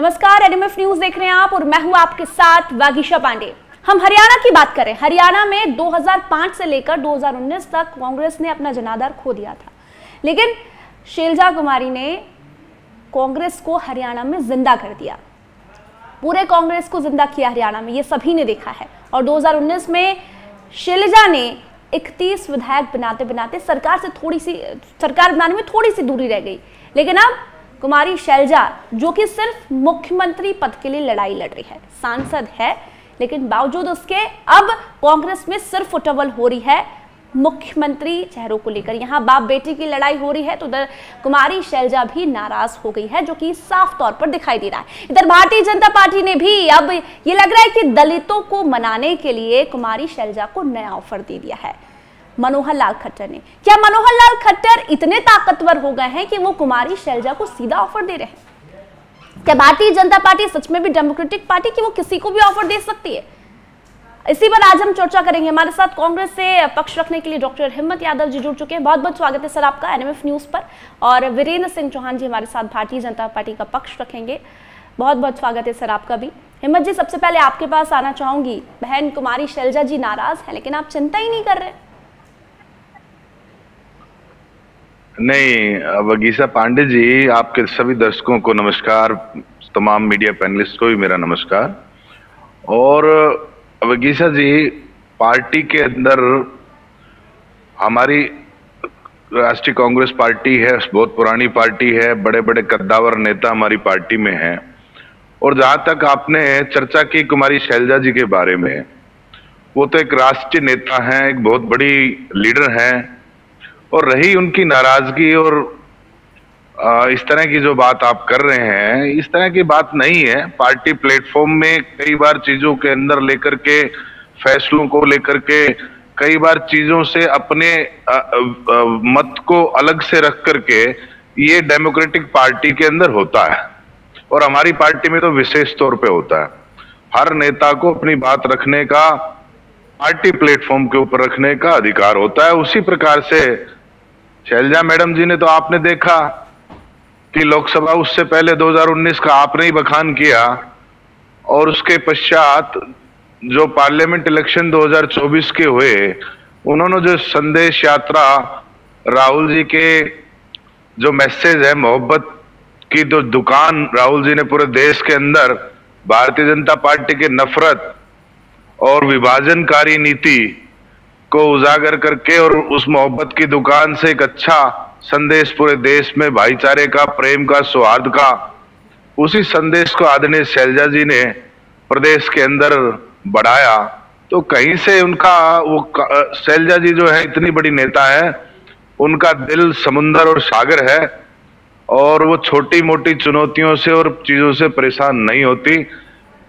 नमस्कार, NMF news देख रहे हैं आप और मैं हूं आपके साथ वागीशा पांडे। हम हरियाणा की बात करें। हरियाणा में 2005 से लेकर 2019 तक कांग्रेस ने अपना जनाधार खो दिया था, लेकिन शैलजा कुमारी ने कांग्रेस को हरियाणा में जिंदा कर दिया। पूरे कांग्रेस को जिंदा किया हरियाणा में, ये सभी ने देखा है। और 2019 में शैलजा ने 31 विधायक बनाते बनाते सरकार बनाने में थोड़ी सी दूरी रह गई, लेकिन अब कुमारी शैलजा, जो कि सिर्फ मुख्यमंत्री पद के लिए लड़ाई लड़ रही है, सांसद है, लेकिन बावजूद उसके अब कांग्रेस में सिर्फ उटवल हो रही है मुख्यमंत्री चेहरों को लेकर। यहाँ बाप बेटी की लड़ाई हो रही है तो उधर कुमारी शैलजा भी नाराज हो गई है, जो कि साफ तौर पर दिखाई दे रहा है। इधर भारतीय जनता पार्टी ने भी अब ये लग रहा है कि दलितों को मनाने के लिए कुमारी शैलजा को नया ऑफर दे दिया है मनोहर लाल खट्टर ने। क्या मनोहर लाल खट्टर इतने ताकतवर हो गए हैं कि वो कुमारी शैलजा को सीधा ऑफर दे रहे हैं? क्या भारतीय जनता पार्टी सच में भी डेमोक्रेटिक पार्टी कि वो किसी को भी ऑफर दे सकती है? इसी पर आज हम चर्चा करेंगे। हमारे साथ कांग्रेस से पक्ष रखने के लिए डॉक्टर हिम्मत यादव जी जुड़ चुके हैं। बहुत बहुत स्वागत है सर आपका एनएमएफ न्यूज पर। और वीरेंद्र सिंह चौहान जी हमारे साथ भारतीय जनता पार्टी का पक्ष रखेंगे। बहुत बहुत स्वागत है सर आपका भी। हिम्मत जी, सबसे पहले आपके पास आना चाहूंगी। बहन कुमारी शैलजा जी नाराज है, लेकिन आप चिंता ही नहीं कर रहे। नहीं, वागीशा पांडे जी, आपके सभी दर्शकों को नमस्कार, तमाम मीडिया पैनलिस्ट को भी मेरा नमस्कार। और वागीशा जी, पार्टी के अंदर हमारी राष्ट्रीय कांग्रेस पार्टी है, बहुत पुरानी पार्टी है, बड़े बड़े कद्दावर नेता हमारी पार्टी में हैं। और जहां तक आपने चर्चा की कुमारी शैलजा जी के बारे में, वो तो एक राष्ट्रीय नेता हैं, एक बहुत बड़ी लीडर हैं। और रही उनकी नाराजगी और इस तरह की जो बात आप कर रहे हैं, इस तरह की बात नहीं है। पार्टी प्लेटफॉर्म में कई बार चीजों के अंदर लेकर के, फैसलों को लेकर के, कई बार चीजों से अपने मत को अलग से रख करके ये डेमोक्रेटिक पार्टी के अंदर होता है। और हमारी पार्टी में तो विशेष तौर पे होता है। हर नेता को अपनी बात रखने का, पार्टी प्लेटफॉर्म के ऊपर रखने का अधिकार होता है। उसी प्रकार से शैलजा मैडम जी ने तो आपने देखा कि लोकसभा, उससे पहले 2019 का आपने ही बखान किया, और उसके पश्चात जो पार्लियामेंट इलेक्शन 2024 के हुए, उन्होंने जो संदेश यात्रा, राहुल जी के जो मैसेज है, मोहब्बत की जो दुकान राहुल जी ने पूरे देश के अंदर भारतीय जनता पार्टी के नफरत और विभाजनकारी नीति को उजागर करके, और उस मोहब्बत की दुकान से एक अच्छा संदेश पूरे देश में भाईचारे का, प्रेम का, सौहार्द का, उसी संदेश को आदरणीय शैलजा जी ने प्रदेश के अंदर बढ़ाया। तो कहीं से उनका वो शैलजा जी जो है इतनी बड़ी नेता है, उनका दिल समुंदर और सागर है, और वो छोटी मोटी चुनौतियों से और चीजों से परेशान नहीं होती।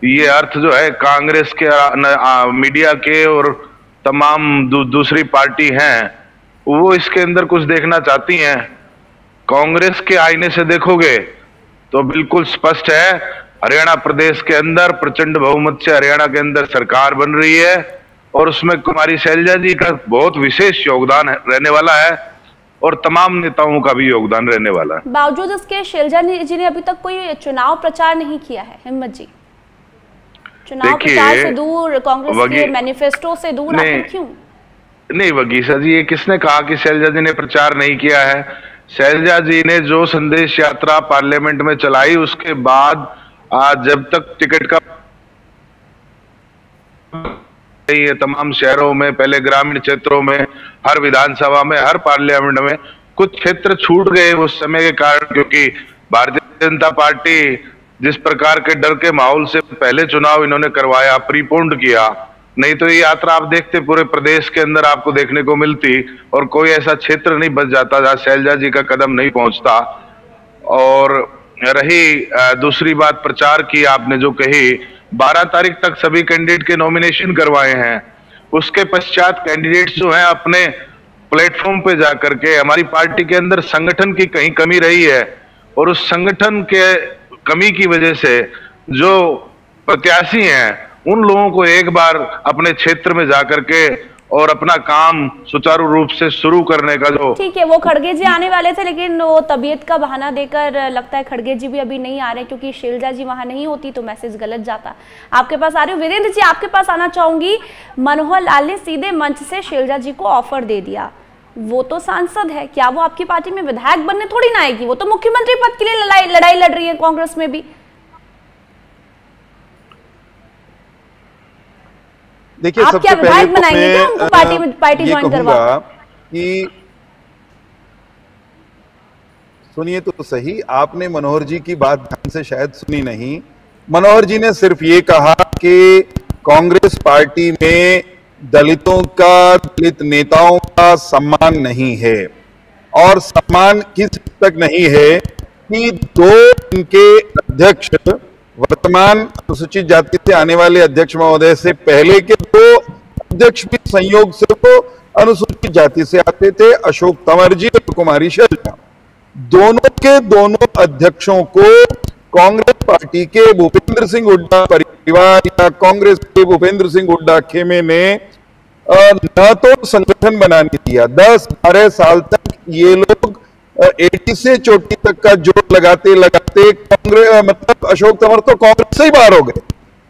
ये अर्थ जो है कांग्रेस के मीडिया के और तमाम दूसरी पार्टी हैं, वो इसके अंदर कुछ देखना चाहती हैं। कांग्रेस के आईने से देखोगे तो बिल्कुल स्पष्ट है, हरियाणा प्रदेश के अंदर प्रचंड बहुमत से हरियाणा के अंदर सरकार बन रही है, और उसमें कुमारी शैलजा जी का बहुत विशेष योगदान रहने वाला है, और तमाम नेताओं का भी योगदान रहने वाला है। बावजूद इसके शैलजा जी ने अभी तक कोई चुनाव प्रचार नहीं किया है। हिम्मत जी, चुनाव प्रचार से दूर, कांग्रेस के मैनिफेस्टो से दूर, आखिर क्यों? नहीं वागीशा जी, ये किसने कहा कि शैलजा जी ने प्रचार नहीं किया है? शैलजा जी ने जो संदेश यात्रा पार्लियामेंट में चलाई, उसके बाद आज जब तक टिकट का ये तमाम शहरों में, पहले ग्रामीण क्षेत्रों में, हर विधानसभा में, हर पार्लियामेंट में कुछ क्षेत्र छूट गए उस समय के कारण, क्योंकि भारतीय जनता पार्टी जिस प्रकार के डर के माहौल से पहले चुनाव इन्होंने करवाया, प्रीपोन्ड किया, नहीं तो ये यात्रा आप देखते पूरे प्रदेश के अंदर आपको देखने को मिलती, और कोई ऐसा क्षेत्र नहीं बच जाता जहां शैलजा जी का कदम नहीं पहुंचता। और रही दूसरी बात, प्रचार की आपने जो कही, 12 तारीख तक सभी कैंडिडेट के नॉमिनेशन करवाए हैं। उसके पश्चात कैंडिडेट्स जो हैं अपने प्लेटफॉर्म पे जाकर के, हमारी पार्टी के अंदर संगठन की कहीं कमी रही है, और उस संगठन के कमी की वजह से जो प्रत्याशी हैं, उन लोगों को एक बार अपने क्षेत्र में जाकर के और अपना काम सुचारू रूप से शुरू करने का जो। ठीक है, वो खड़गे जी आने वाले थे, लेकिन वो तबीयत का बहाना देकर लगता है खड़गे जी भी अभी नहीं आ रहे, क्योंकि शैलजा जी वहां नहीं होती तो मैसेज गलत जाता। आपके पास आ रही हूँ वीरेंद्र जी, आपके पास आना चाहूंगी। मनोहर लाल ने सीधे मंच से शैलजा जी को ऑफर दे दिया, वो तो सांसद है, क्या वो आपकी पार्टी में विधायक बनने थोड़ी ना आएगी? वो तो मुख्यमंत्री पद के लिए लड़ाई लड़ रही है कांग्रेस में भी। देखिए, आप क्या विधायक बनाएंगे क्या उनको पार्टी ज्वाइन करवा? कि सुनिए तो सही, आपने मनोहर जी की बात ध्यान से शायद सुनी नहीं। मनोहर जी ने सिर्फ ये कहा कि कांग्रेस पार्टी में दलितों का, दलित नेताओं का सम्मान नहीं है। और सम्मान किस हद तक नहीं है कि दो इनके अध्यक्ष, वर्तमान अनुसूचित जाति से आने वाले अध्यक्ष महोदय से पहले के दो अध्यक्ष भी संयोग से वो अनुसूचित जाति से आते थे, अशोक तंवर जी और कुमारी शैलजा। दोनों के दोनों अध्यक्षों को कांग्रेस पार्टी के भूपेंद्र सिंह हुड्डा परिवार या कांग्रेस के भूपेंद्र सिंह हुड्डा खेमे ने न तो संगठन बनाने दिया। 10-12 साल तक ये लोग 80 से चोटी तक का जोर लगाते लगाते कांग्रेस, मतलब अशोक तंवर तो कांग्रेस से ही बाहर हो गए,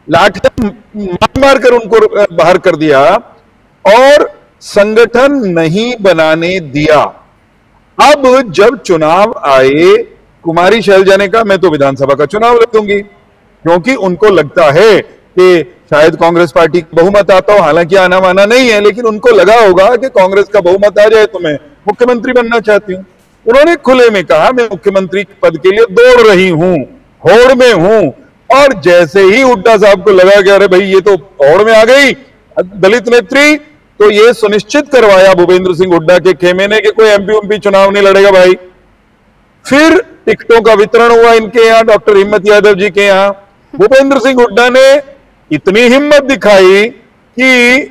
लाठियां मार कर उनको बाहर कर दिया और संगठन नहीं बनाने दिया। अब जब चुनाव आए, कुमारी शैलजा ने कहा मैं तो विधानसभा का चुनाव लड़ दूंगी, क्योंकि उनको लगता है कि शायद कांग्रेस पार्टी का बहुमत आता हो, हालांकि आना माना नहीं है, लेकिन उनको लगा होगा कि कांग्रेस का बहुमत आ जाए तो मैं मुख्यमंत्री बनना चाहती हूं। उन्होंने खुले में कहा मैं मुख्यमंत्री पद के लिए दौड़ रही हूं, होड़ में हूं। और जैसे ही हुड्डा साहब को लगा कि अरे भाई ये तो होड़ में आ गई दलित नेत्री, तो ये सुनिश्चित करवाया भूपेंद्र सिंह हुड्डा के खेमे ने कि कोई एमपी चुनाव नहीं लड़ेगा भाई। फिर टिकटों का वितरण हुआ इनके यहां, डॉक्टर हिम्मत यादव जी के यहां। भूपेंद्र सिंह हुड्डा ने इतनी हिम्मत दिखाई कि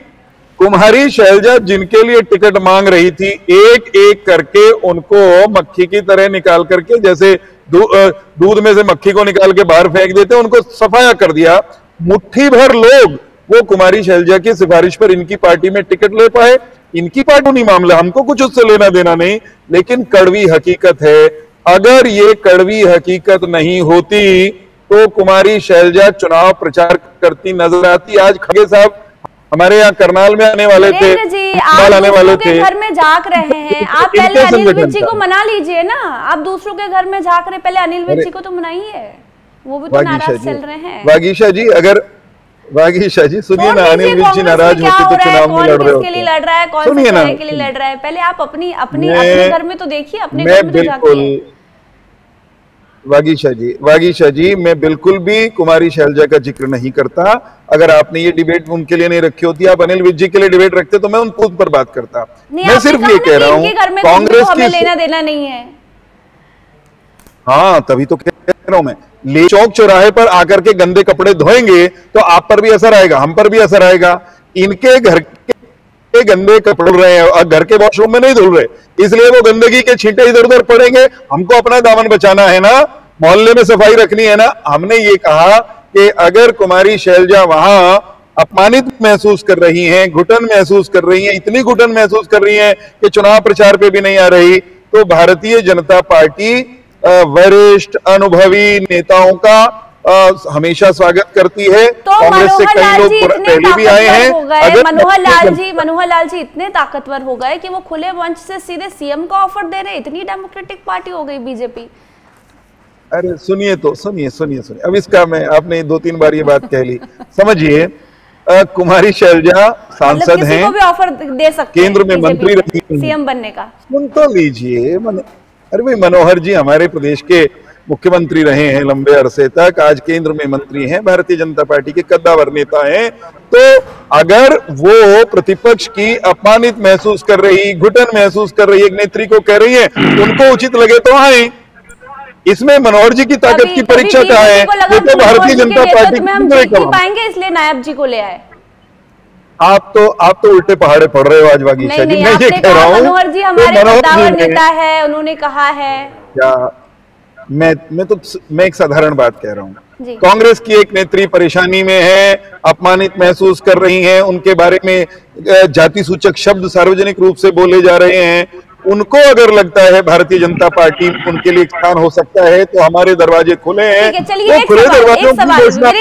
कुमारी शैलजा जिनके लिए टिकट मांग रही थी, एक एक करके उनको मक्खी की तरह निकाल करके, जैसे दूध में से मक्खी को निकाल के बाहर फेंक देते, उनको सफाया कर दिया। मुट्ठी भर लोग वो कुमारी शैलजा की सिफारिश पर इनकी पार्टी में टिकट ले पाए। इनकी पार्टी नहीं मामला, हमको कुछ उससे लेना देना नहीं, लेकिन कड़वी हकीकत है, अगर ये कड़वी हकीकत नहीं होती तो कुमारी शैलजा चुनाव प्रचार करती नजर आती। आज खड़गे साहब हमारे यहाँ करनाल में आने वाले थे, आने वाले थे, घर में झांक रहे हैं। आप पहले अनिल विज जी को मना लीजिए ना, आप दूसरों के घर में झांक रहे, पहले अनिल विज जी को तो मनाइए, वो भी तो नाराज चल रहे हैं। वागीशा जी सुनिए ना, अनिल विज जी नाराज होते तो चुनाव में लड़ रहे होते। किसके लिए लड़ रहा है, कौन से तरह के लिए लड़ रहा है, पहले आप अपने घर में तो देखिए, अपने घर में तो जाके। वागीशा जी मैं बिल्कुल भी कुमारी शैलजा का जिक्र नहीं करता। अगर आपने ये डिबेट उनके लिए नहीं रखी होती, आप अनिल विज जी के लिए डिबेट रखते तो मैं उन पर बात करता। मैं सिर्फ ये कह रहा हूँ कांग्रेस की लेना देना नहीं है। हाँ, तभी तो कह रहा हूं मैं, ले चौक चौराहे पर आकर के गंदे कपड़े धोएंगे तो आप पर भी असर आएगा, हम पर भी असर आएगा। इनके घर के गंदे कपड़े धुल रहे हैं और घर के वॉशरूम में नहीं धुल रहे, इसलिए वो गंदगी के छींटे इधर उधर पड़ेंगे। हमको अपना दामन बचाना है ना, मोहल्ले में सफाई रखनी है ना। हमने ये कहा कि अगर कुमारी शैलजा वहां अपमानित महसूस कर रही हैं, घुटन महसूस कर रही हैं, इतनी घुटन महसूस कर रही हैं कि चुनाव प्रचार पे भी नहीं आ रही, तो भारतीय जनता पार्टी वरिष्ठ अनुभवी नेताओं का हमेशा स्वागत करती है। तो कांग्रेस से कई लोग पहले भी आए हैं। मनोहर लाल जी इतने ताकतवर हो गए कि वो खुले मंच से सीधे सीएम का ऑफर दे रहे, इतनी डेमोक्रेटिक पार्टी हो गई बीजेपी। अरे सुनिए, अब इसका मैं, आपने 2-3 बार ये बात कह ली, समझिए कुमारी शैलजा सांसद हैं, भी ऑफर दे सकते, केंद्र में मंत्री रही, सीएम बनने का। सुन तो लीजिए। अरे भाई, मनोहर जी हमारे प्रदेश के मुख्यमंत्री रहे हैं लंबे अरसे तक, आज केंद्र में मंत्री हैं, भारतीय जनता पार्टी के कद्दावर नेता हैं। तो अगर वो प्रतिपक्ष की अपमानित महसूस कर रही, घुटन महसूस कर रही एक नेत्री को कह रही है, उनको उचित लगे तो आए। इसमें मनोहर जी की ताकत की परीक्षा क्या है? ये तो भारतीय जनता पार्टी पाएंगे, इसलिए नायब जी को ले आए। आप तो उल्टे पहाड़े पड़ रहे हो आज वागीशा जी। मैं ये कह रहा हूँ मनोहर जी हमारे कद्दावर नेता है, उन्होंने कहा है। क्या मैं एक साधारण बात कह रहा हूँ जी। कांग्रेस की एक नेत्री परेशानी में है, अपमानित महसूस कर रही हैं, उनके बारे में जाति सूचक शब्द सार्वजनिक रूप से बोले जा रहे हैं, उनको अगर लगता है भारतीय जनता पार्टी उनके लिए स्थान हो सकता है तो हमारे दरवाजे खुले हैं। चलिए एक खुले दरवाजों की घोषणा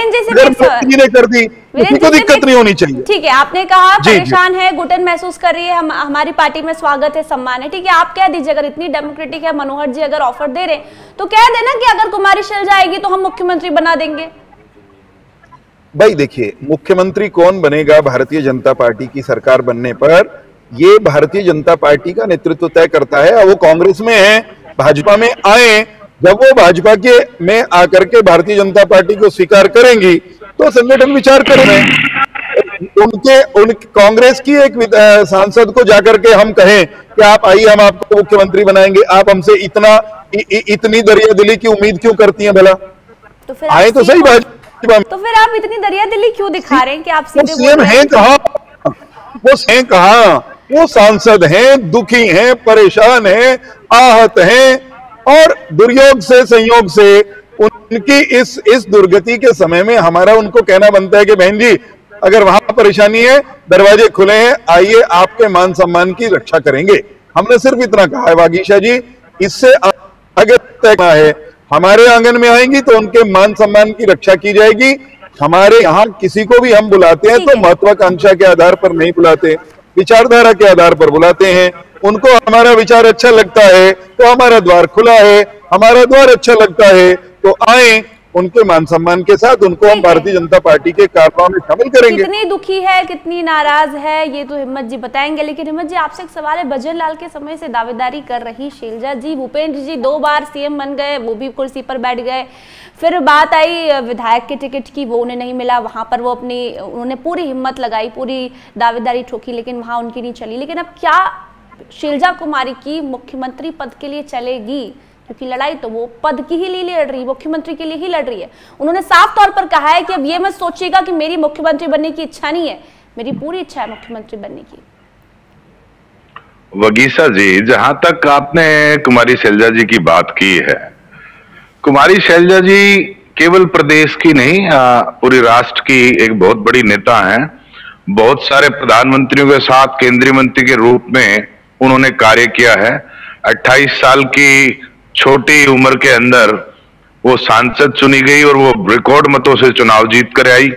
ने कर दी, किसी को दिक्कत नहीं होनी चाहिए। ठीक है, आपने कहा परेशान है, घुटन महसूस कर रही है, हमारी पार्टी में स्वागत है, सम्मान है, ठीक है, आप कह दीजिए अगर इतनी डेमोक्रेटिक है, मनोहर जी अगर ऑफर दे रहे तो कह देना कि अगर कुमारी शैलजा आएगी तो हम मुख्यमंत्री बना देंगे। भाई देखिए, मुख्यमंत्री कौन बनेगा भारतीय जनता पार्टी की सरकार बनने पर, ये भारतीय जनता पार्टी का नेतृत्व तय करता है। वो कांग्रेस में है, भाजपा में आए, जब वो भाजपा के में आकर के भारतीय जनता पार्टी को स्वीकार करेंगी तो संगठन विचार करेंगे। उनके कांग्रेस की एक सांसद को जाकर के हम कहें कि आप आइए हम आपको मुख्यमंत्री बनाएंगे, आप हमसे इतनी दरिया दिली की उम्मीद क्यों करती हैं भला? तो फिर आए तो सही भाजपा। तो फिर आप इतनी दरिया दिली क्यों दिखा रहे हैं कि आप सीधे सीएम हैं कहाँ? वो हैं कहाँ? वो सांसद हैं, दुखी हैं, परेशान हैं, आहत हैं, और दुर्योग से संयोग से उनकी इस दुर्गति के समय में हमारा उनको कहना बनता है कि बहन जी अगर वहां परेशानी है, दरवाजे खुले हैं, आइए आपके मान सम्मान की रक्षा करेंगे। हमने सिर्फ इतना कहा है वागीशा जी, इससे आगे तय करना है। हमारे आंगन में आएंगी तो उनके मान सम्मान की रक्षा की जाएगी। हमारे यहाँ किसी को भी हम बुलाते हैं तो महत्वाकांक्षा के आधार पर नहीं बुलाते, विचारधारा के आधार पर बुलाते हैं। उनको हमारा विचार अच्छा लगता है तो हमारा द्वार खुला है, हमारा द्वार अच्छा लगता है तो आए, उनके मान सम्मान के साथ उनको हम भारतीय जनता पार्टी के कार्यक्रम में शामिल करेंगे। कितनी दुखी है, कितनी नाराज है, ये तो हिम्मत जी बताएंगे। लेकिन हिम्मत जी, आपसे एक सवाल है, भजन लाल के समय से दावेदारी कर रही शैलजा जी, भूपेंद्र जी 2 बार सीएम बन गए, वो भी कुर्सी पर बैठ गए, फिर बात आई विधायक के टिकट की, वो उन्हें नहीं मिला, वहां पर वो उन्होंने पूरी हिम्मत लगाई, पूरी दावेदारी ठोकी, लेकिन वहां उनकी नहीं चली। लेकिन अब क्या शैलजा कुमारी की मुख्यमंत्री पद के लिए चलेगी? क्योंकि लड़ाई तो वो पद की ही लिए लड़ रही, मुख्यमंत्री के लिए ही लड़ रही है। उन्होंने साफ तौर पर कहा है कि अब ये मत सोचिएगा कि मेरी मुख्यमंत्री बनने की इच्छा नहीं है, मेरी पूरी इच्छा है मुख्यमंत्री बनने की। वगीशा जी, जहां तक आपने कुमारी शैलजा जी की बात की है, कुमारी शैलजा जी केवल प्रदेश की नहीं, पूरी राष्ट्र की एक बहुत बड़ी नेता हैं। बहुत सारे प्रधानमंत्रियों के साथ केंद्रीय मंत्री के रूप में उन्होंने कार्य किया है। 28 साल की छोटी उम्र के अंदर वो सांसद चुनी गई और वो रिकॉर्ड मतों से चुनाव जीत कर आई।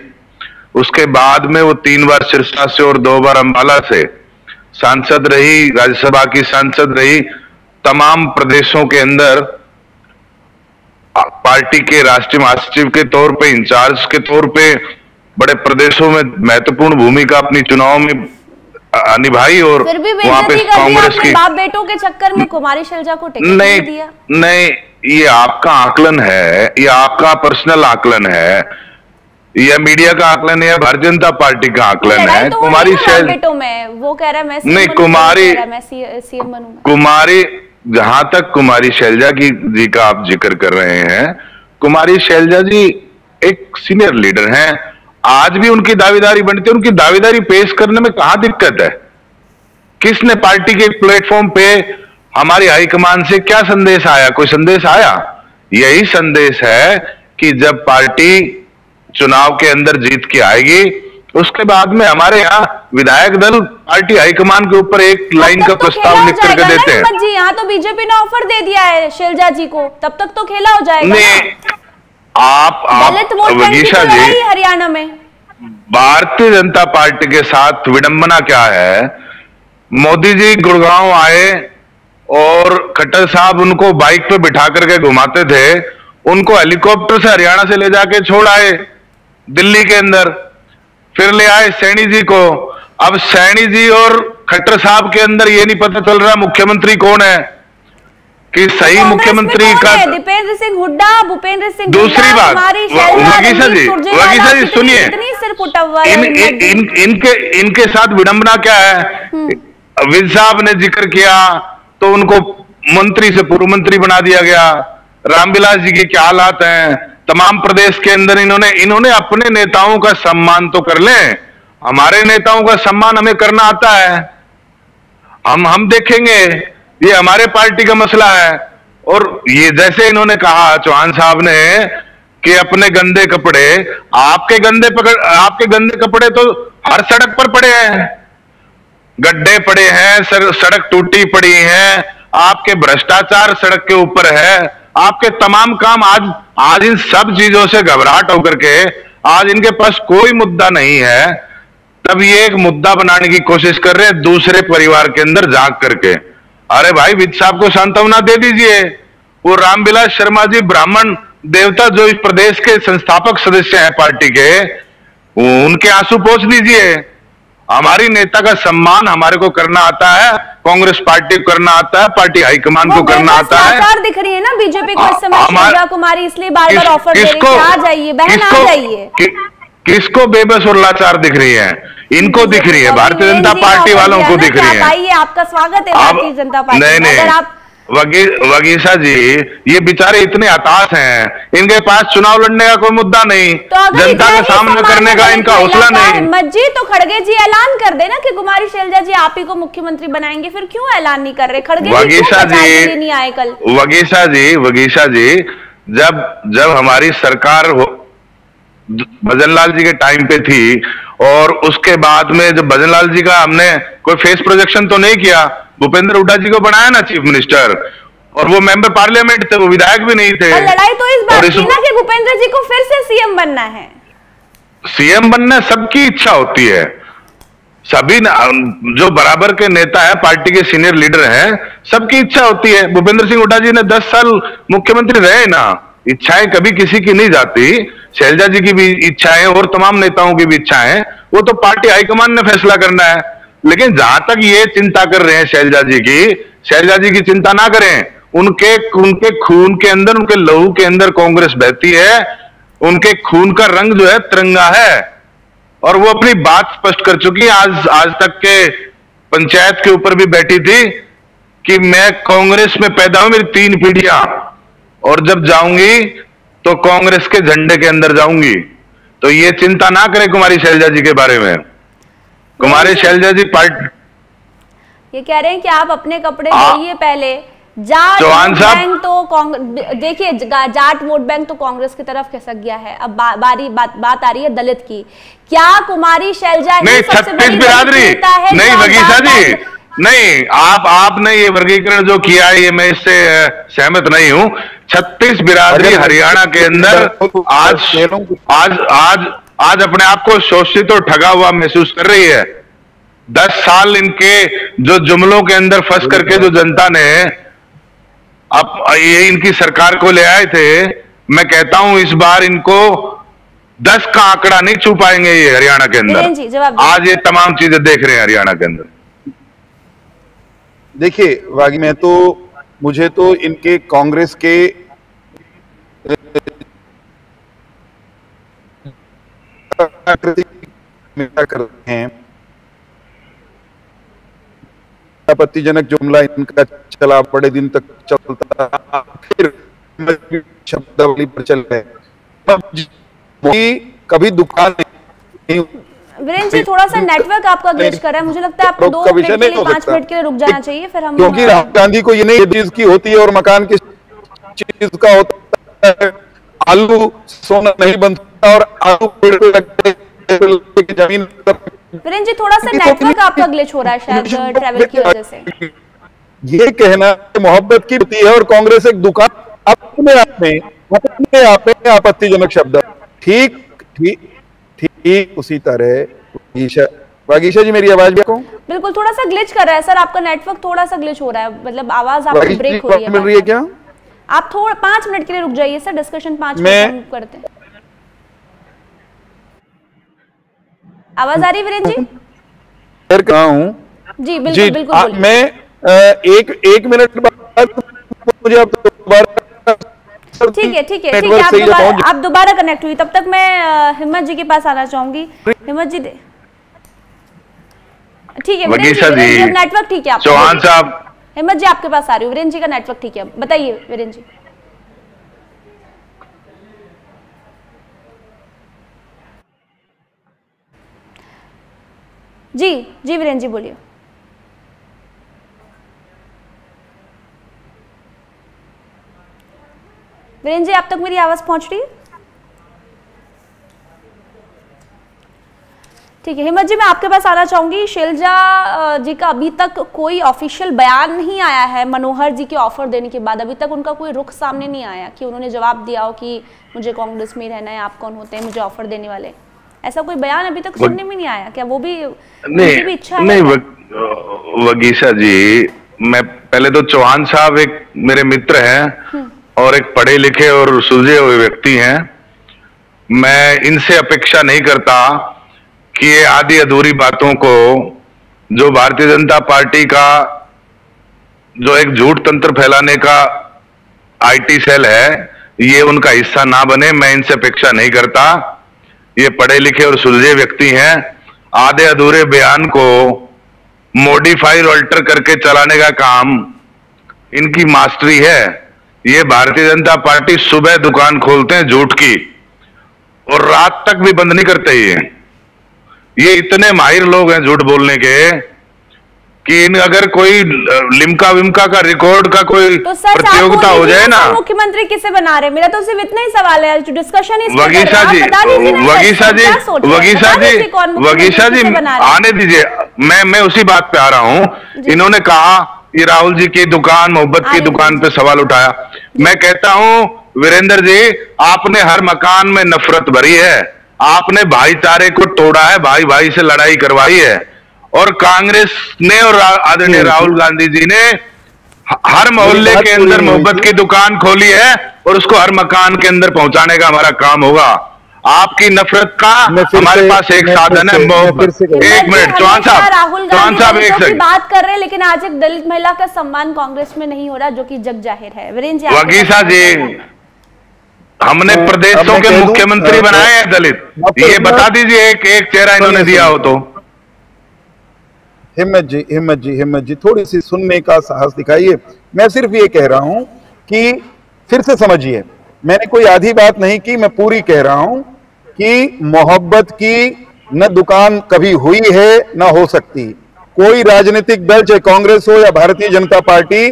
उसके बाद में वो 3 बार सिरसा से और 2 बार अंबाला से सांसद रही, राज्यसभा की सांसद रही। तमाम प्रदेशों के अंदर पार्टी के राष्ट्रीय महासचिव के तौर पे, इंचार्ज के तौर पे बड़े प्रदेशों में महत्वपूर्ण भूमिका अपनी चुनाव में निभाई। और वहां पे कांग्रेस की बाप बेटों के चक्कर में कुमारी शैलजा को टिकट नहीं दिया। नहीं, ये आपका आकलन है, ये आपका पर्सनल आकलन है, यह मीडिया का आकलन है, भारतीय जनता पार्टी का आकलन है। तो कुमारी शैलजा बेटों में वो कह रहा है मैं नहीं, कुमारी सीएम बनूंगा। कुमारी, जहां तक कुमारी शैलजा जी का आप जिक्र कर रहे हैं, कुमारी शैलजा जी एक सीनियर लीडर हैं। आज भी उनकी दावेदारी बनती है, उनकी दावेदारी पेश करने में कहां दिक्कत है? किसने पार्टी के प्लेटफॉर्म पे हमारी हाईकमान से क्या संदेश आया? कोई संदेश आया? यही संदेश है कि जब पार्टी चुनाव के अंदर जीत के आएगी, उसके बाद में हमारे यहाँ विधायक दल पार्टी हाईकमान के ऊपर एक लाइन का प्रस्ताव लिख करके देते हैं। जी, यहाँ तो बीजेपी ने ऑफर दे दिया है शैलजा जी को, तब तक तो खेला हो जाएगा। नहीं, आप वगीशा जी, हरियाणा में भारतीय जनता पार्टी के साथ विडंबना क्या है? मोदी जी गुड़गांव आए और खट्टर साहब उनको बाइक पे बिठा करके घुमाते थे, उनको हेलीकॉप्टर से हरियाणा से ले जाके छोड़ आए दिल्ली के अंदर, फिर ले आए सैनी जी को। अब सैनी जी और खट्टर साहब के अंदर ये नहीं पता चल रहा मुख्यमंत्री कौन है, कि सही मुख्यमंत्री का दीपेंद्र सिंह हुड्डा, भूपेंद्र सिंह। दूसरी बात, वगीशा जी सुनिए, इनके साथ विडंबना क्या है? विज साहब ने जिक्र किया तो उनको मंत्री से पूर्व मंत्री बना दिया गया। रामविलास जी के क्या हालात हैं? तमाम प्रदेश के अंदर इन्होंने अपने नेताओं का सम्मान तो कर लें, हमारे नेताओं का सम्मान हमें करना आता है। हम देखेंगे, ये हमारे पार्टी का मसला है। और ये जैसे इन्होंने कहा चौहान साहब ने कि अपने गंदे कपड़े, आपके गंदे कपड़े तो हर सड़क पर पड़े हैं, गड्ढे पड़े हैं, सड़क टूटी पड़ी है, आपके भ्रष्टाचार सड़क के ऊपर है, आपके तमाम काम आज इन सब चीजों से घबराहट होकर के आज इनके पास कोई मुद्दा नहीं है, तब ये एक मुद्दा बनाने की कोशिश कर रहे हैं दूसरे परिवार के अंदर झांक करके। अरे भाई, विद साहब को सांत्वना दे दीजिए। वो रामविलास शर्मा जी ब्राह्मण देवता जो इस प्रदेश के संस्थापक सदस्य हैं पार्टी के, उनके आंसू पोंछ दीजिए। हमारी नेता का सम्मान हमारे को करना आता है, कांग्रेस पार्टी को करना आता है, पार्टी हाईकमान को करना आता है। दिख रही है ना बीजेपी को इस समय शैलजा कुमारी, इसलिए बार बार ऑफर दे रही है, आ जाइए बहन, आ जाइए। किसको बेबस और लाचार दिख रही है? इनको दिख रही है, भारतीय जनता पार्टी वालों को दिख रही है। आइए, आपका स्वागत है भारतीय जनता पार्टी। नहीं, आप वगीशा जी, ये बेचारे इतने हताश हैं, इनके पास चुनाव लड़ने का कोई मुद्दा नहीं, तो जनता का सामना करने का इनका हौसला नहीं। मज्जी तो खड़गे जी ऐलान कर देना कि कुमारी शैलजा जी आप ही को मुख्यमंत्री बनाएंगे, फिर क्यों ऐलान नहीं कर रहे? खड़गे वगीशा जी नहीं आए कल। वगीशा जी, जब हमारी सरकार भजनलाल जी के टाइम पे थी, और उसके बाद में जब भजनलाल जी का हमने कोई फेस प्रोजेक्शन तो नहीं किया, भूपेंद्र हुड्डा जी को बनाया ना चीफ मिनिस्टर, और वो मेंबर पार्लियामेंट थे, वो विधायक भी नहीं थे। लड़ाई तो इस बात की ना कि भूपेंद्र जी को फिर से सीएम बनना है। सीएम बनना सबकी इच्छा होती है, सभी जो बराबर के नेता है, पार्टी के सीनियर लीडर हैं, सबकी इच्छा होती है। भूपेंद्र सिंह हुड्डा जी ने 10 साल मुख्यमंत्री रहे ना, इच्छाएं कभी किसी की नहीं जाती। शैलजा जी की भी इच्छाएं और तमाम नेताओं की भी इच्छाएं, वो तो पार्टी हाईकमान ने फैसला करना है। लेकिन जहां तक ये चिंता कर रहे हैं शैलजा जी की चिंता ना करें। उनके खून के अंदर, उनके लहू के अंदर कांग्रेस बहती है, उनके खून का रंग जो है तिरंगा है, और वो अपनी बात स्पष्ट कर चुकी है। आज तक के पंचायत के ऊपर भी बैठी थी कि मैं कांग्रेस में पैदा हूं, मेरी 3 पीढ़ियां, और जब जाऊंगी तो कांग्रेस के झंडे के अंदर जाऊंगी। तो ये चिंता ना करें कुमारी शैलजा जी के बारे में। कुमारी शैलजा जी ये कह रहे हैं कि आप अपने कपड़े धोइए पहले। जाट वोट बैंक तो देखिए, जाट वोट बैंक तो कांग्रेस की तरफ खिसक गया है। अब बात आ रही है दलित की। क्या कुमारी शैलजा नहीं, 36 बिरादरी नहीं वगीशा जी, नहीं, आपने ये वर्गीकरण जो किया है, ये मैं इससे सहमत नहीं हूं। 36 बिरादरी हरियाणा के अंदर आज अपने आप को शोषित और ठगा हुआ महसूस कर रही है। 10 साल इनके जो जुमलों के अंदर फंस करके जो जनता ने अब ये इनकी सरकार को ले आए थे, मैं कहता हूं इस बार इनको 10 का आंकड़ा नहीं छू पाएंगे ये हरियाणा के अंदर। आज ये तमाम चीजें देख रहे हैं हरियाणा के अंदर। देखिए वागी, मुझे तो इनके कांग्रेस के करते हैं, आपत्तिजनक जुमला इनका चला, बड़े दिन तक चलता, फिर शब्दावली पर चल रहे। कभी दुकान नहीं। वीरेंद्र जी, थोड़ा सा नेटवर्क आपका ग्लिच कर रहा है, मुझे लगता है आपको 2 मिनट के लिए 5 मिनट के लिए रुक जाना चाहिए, फिर हम। क्योंकि राहुल गांधी को ये नहीं चीज की होती है, और मकान किस चीज का होता है। आलू सोना नहीं बनता, और आलू पेड़ पे लगते जमीन। वीरेंद्र जी, थोड़ा सा नेटवर्क आपका ग्लिच हो रहा है शायद ट्रैवल की वजह से। ये कहना मोहब्बत की होती है, और कांग्रेस एक दुकान अपने आप में आपत्तिजनक शब्द। ठीक उसी तरह वागीशा जी, मेरी आवाज बिल्कुल थोड़ा सा ग्लिच कर रहा है सर, आपका नेटवर्क थोड़ा सा ग्लिच हो रहा है, मतलब आवाज आपकी ब्रेक हो रही है। मिल रही है क्या? आप थोड़ा 5 मिनट के लिए रुक जाइए सर, डिस्कशन 5 मिनट करते हैं। आवाज आ रही है वीरेंद्र जी? जी बिल्कुल बिल्कुल। मैं एक मिनट बाद मुझे आप दोबारा। ठीक है, आप दोबारा कनेक्ट हुई, तब तक मैं हिम्मत जी के पास आना चाहूंगी। हिम्मत जी ठीक है, वगीशा जी नेटवर्क ठीक है, चौहान साहब। हिम्मत जी आपके पास आ रही हूँ, वीरेंद्र जी का नेटवर्क ठीक है, बताइए वीरेंद्र जी। जी वीरेंद्र जी बोलिए। वीरेंद्र जी, आप तक मेरी आवाज पहुंच रही है? ठीक है हिम्मत जी, मैं आपके पास आना चाहूंगी। शैलजा जी का अभी तक कोई ऑफिशियल बयान नहीं आया है मनोहर जी के ऑफर देने के बाद। अभी तक उनका कोई रुख सामने नहीं आया कि उन्होंने जवाब दिया हो कि मुझे कांग्रेस में रहना है, आप कौन होते हैं मुझे ऑफर देने वाले। ऐसा कोई बयान अभी तक सुनने में नहीं आया। क्या वो भी नहीं, भी इच्छा है? नहीं वगीशा जी, मैं पहले तो चौहान साहब एक मेरे मित्र हैं और एक पढ़े लिखे और सुलझे हुए व्यक्ति हैं। मैं इनसे अपेक्षा नहीं करता कि ये आधी अधूरी बातों को, जो भारतीय जनता पार्टी का जो एक झूठ तंत्र फैलाने का आईटी सेल है, ये उनका हिस्सा ना बने। मैं इनसे अपेक्षा नहीं करता। ये पढ़े लिखे और सुलझे व्यक्ति हैं। आधे अधूरे बयान को मॉडिफाई और अल्टर करके चलाने का काम इनकी मास्टरी है। ये भारतीय जनता पार्टी सुबह दुकान खोलते हैं झूठ की और रात तक भी बंद नहीं करते। ये इतने माहिर लोग हैं झूठ बोलने के कि अगर कोई लिम्का विम्का का रिकॉर्ड का कोई तो प्रतियोगिता हो जाए ना। मुख्यमंत्री किसे बना रहे? मेरा तो सिर्फ इतना ही सवाल है, डिस्कशन वगीशा जी आने दीजिए, मैं उसी बात पे आ रहा हूं। इन्होंने कहा ये राहुल जी की दुकान, मोहब्बत की दुकान पे सवाल उठाया। मैं कहता हूं वीरेंद्र जी, आपने हर मकान में नफरत भरी है, आपने भाईचारे को तोड़ा है, भाई भाई से लड़ाई करवाई है। और कांग्रेस ने और आदरणीय राहुल गांधी जी ने हर मोहल्ले के अंदर मोहब्बत की दुकान खोली है और उसको हर मकान के अंदर पहुंचाने का हमारा काम होगा। आपकी नफरत का हमारे पास एक साधन है मोहब्बत। एक मिनट चौहान साहब एक सेकंड बात कर रहे हैं, लेकिन आज एक दलित महिला का सम्मान कांग्रेस में नहीं हो रहा, जो कि जग जाहिर है। वीरेंद्र जी, वगीशा जी, हमने प्रदेशों के मुख्यमंत्री बनाए हैं दलित, ये बता दीजिए एक चेहरा इन्होंने दिया हो तो। हिम्मत जी थोड़ी सी सुनने का साहस दिखाइए। मैं सिर्फ ये कह रहा हूं कि फिर से समझिए, मैंने कोई आधी बात नहीं की, मैं पूरी कह रहा हूं कि मोहब्बत की न दुकान कभी हुई है न हो सकती। कोई राजनीतिक दल, चाहे कांग्रेस हो या भारतीय जनता पार्टी,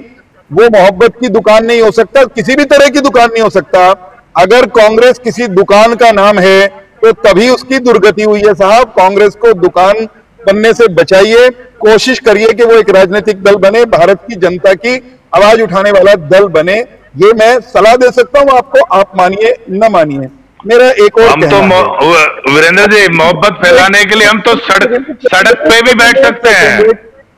वो मोहब्बत की दुकान नहीं हो सकता, किसी भी तरह की दुकान नहीं हो सकता। अगर कांग्रेस किसी दुकान का नाम है तो तभी उसकी दुर्गति हुई है साहब। कांग्रेस को दुकान बनने से बचाइए, कोशिश करिए कि वो एक राजनीतिक दल बने, भारत की जनता की आवाज उठाने वाला दल बने। ये मैं सलाह दे सकता हूं आपको, आप मानिए न मानिए। मेरा एक और, हम तो वीरेंद्र जी मोहब्बत फैलाने के लिए हम तो सड़क पे भी बैठ सकते हैं।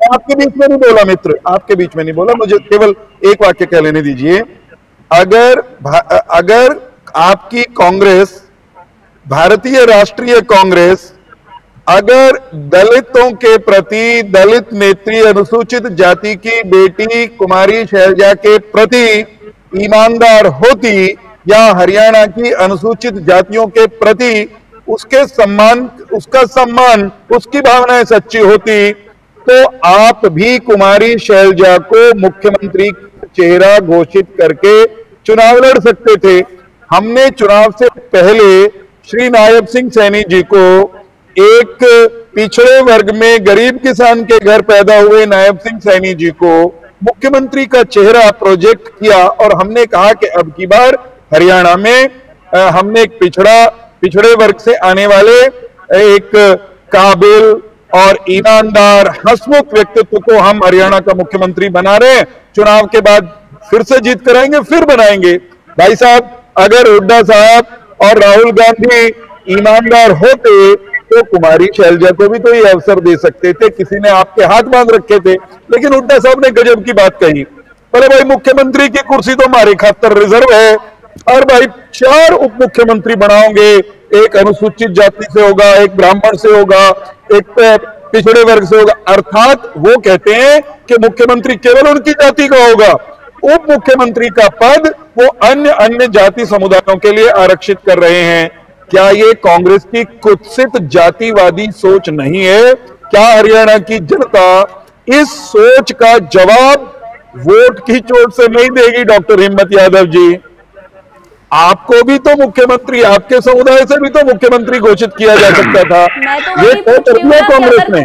आपके बीच में नहीं बोला मित्र, आपके बीच में नहीं बोला, मुझे केवल एक वाक्य कह लेने दीजिए। अगर आपकी कांग्रेस, भारतीय राष्ट्रीय कांग्रेस, अगर दलितों के प्रति, दलित नेत्री अनुसूचित जाति की बेटी कुमारी शैलजा के प्रति ईमानदार होती, या हरियाणा की अनुसूचित जातियों के प्रति उसका सम्मान, उसकी भावनाएं सच्ची होती, तो आप भी कुमारी शैलजा को मुख्यमंत्री चेहरा घोषित करके चुनाव लड़ सकते थे। हमने चुनाव से पहले श्री नायब सिंह सैनी जी को, एक पिछड़े वर्ग में गरीब किसान के घर पैदा हुए नायब सिंह सैनी जी को मुख्यमंत्री का चेहरा प्रोजेक्ट किया और हमने कहा कि अब की बार हरियाणा में हमने एक पिछड़े वर्ग से आने वाले एक काबिल और ईमानदार हंसमुख व्यक्तित्व को हम हरियाणा का मुख्यमंत्री बना रहे हैं। चुनाव के बाद फिर से जीत कराएंगे, फिर बनाएंगे। भाई साहब, अगर हुड्डा साहब और राहुल गांधी ईमानदार होते तो कुमारी शैलजा को भी तो ये अवसर दे सकते थे। किसी ने आपके हाथ बांध रखे थे, लेकिन हुड्डा साहब ने गजब की बात कही, बोले भाई मुख्यमंत्री की कुर्सी तो हमारे खातर रिजर्व है, और भाई 4 उप मुख्यमंत्री बनाओगे, एक अनुसूचित जाति से होगा, एक ब्राह्मण से होगा, एक पिछड़े वर्ग से होगा। अर्थात वो कहते हैं कि मुख्यमंत्री केवल उनकी जाति का होगा, उप मुख्यमंत्री का पद वो अन्य जाति समुदायों के लिए आरक्षित कर रहे हैं। क्या ये कांग्रेस की कुत्सित जातिवादी सोच नहीं है? क्या हरियाणा की जनता इस सोच का जवाब वोट की चोट से नहीं देगी? डॉक्टर हिम्मत यादव जी, आपको भी तो मुख्यमंत्री, आपके समुदाय से भी तो मुख्यमंत्री घोषित किया जा सकता था। ये तय कर दिया कांग्रेस ने,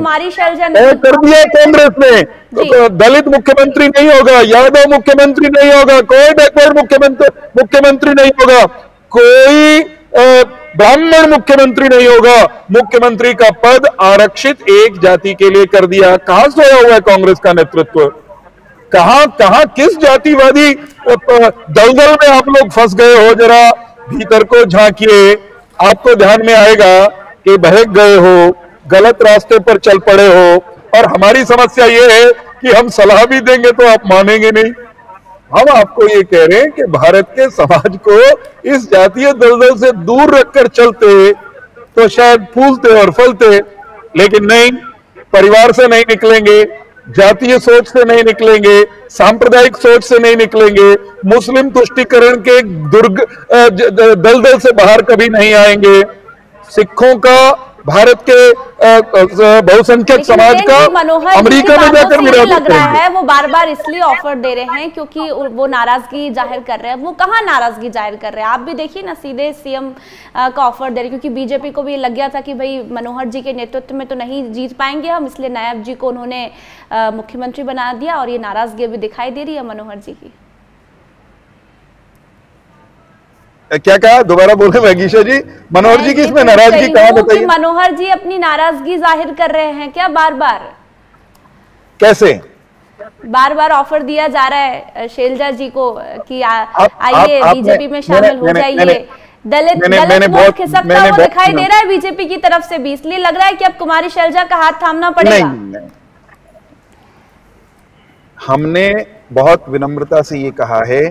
तय कर दिया कांग्रेस ने। तो दलित मुख्यमंत्री नहीं होगा, यादव मुख्यमंत्री नहीं होगा, कोई बैकवर्ड मुख्यमंत्री नहीं होगा, कोई ब्राह्मण मुख्यमंत्री नहीं होगा, मुख्यमंत्री का पद आरक्षित एक जाति के लिए कर दिया। कहां सोया हुआ है कांग्रेस का नेतृत्व? कहां किस जातिवादी दलदल में आप लोग फंस गए हो? जरा भीतर को झांकिए, आपको ध्यान में आएगा कि बहक गए हो, गलत रास्ते पर चल पड़े हो। और हमारी समस्या यह है कि हम सलाह भी देंगे तो आप मानेंगे नहीं। हम आपको ये कह रहे हैं कि भारत के समाज को इस जातीय दलदल से दूर रखकर चलते तो शायद फूलते और फलते, लेकिन नहीं, परिवार से नहीं निकलेंगे, जातीय सोच से नहीं निकलेंगे, सांप्रदायिक सोच से नहीं निकलेंगे, मुस्लिम तुष्टीकरण के दलदल से बाहर कभी नहीं आएंगे। सिखों का, भारत के बहुसंख्यक समाज का अमेरिका में जाकर लग रहा है वो बार बार इसलिए ऑफर दे रहे हैं क्योंकि वो नाराजगी जाहिर कर रहे हैं। वो कहाँ नाराजगी जाहिर कर रहे हैं? आप भी देखिए ना, सीधे सीएम का ऑफर दे रहे हैं, क्योंकि बीजेपी को भी लग गया था कि भाई मनोहर जी के नेतृत्व में तो नहीं जीत पाएंगे हम, इसलिए नायब जी को उन्होंने मुख्यमंत्री बना दिया। और ये नाराजगी अभी दिखाई दे रही है मनोहर जी की। क्या कहा? दोबारा बोले वागीशा जी, मनोहर जी की इसमें नाराजगी कहां बताइए? मनोहर जी अपनी नाराजगी जाहिर कर रहे हैं क्या बार बार? कैसे? बार बार ऑफर दिया जा रहा है शैलजा जी को कि आइए बीजेपी में शामिल हो जाइए। दलित वोट खिसकता हुआ दिखाई दे रहा है बीजेपी की तरफ से भी, इसलिए लग रहा है कि अब कुमारी शैलजा का हाथ थामना पड़ेगा। हमने बहुत विनम्रता से ये कहा है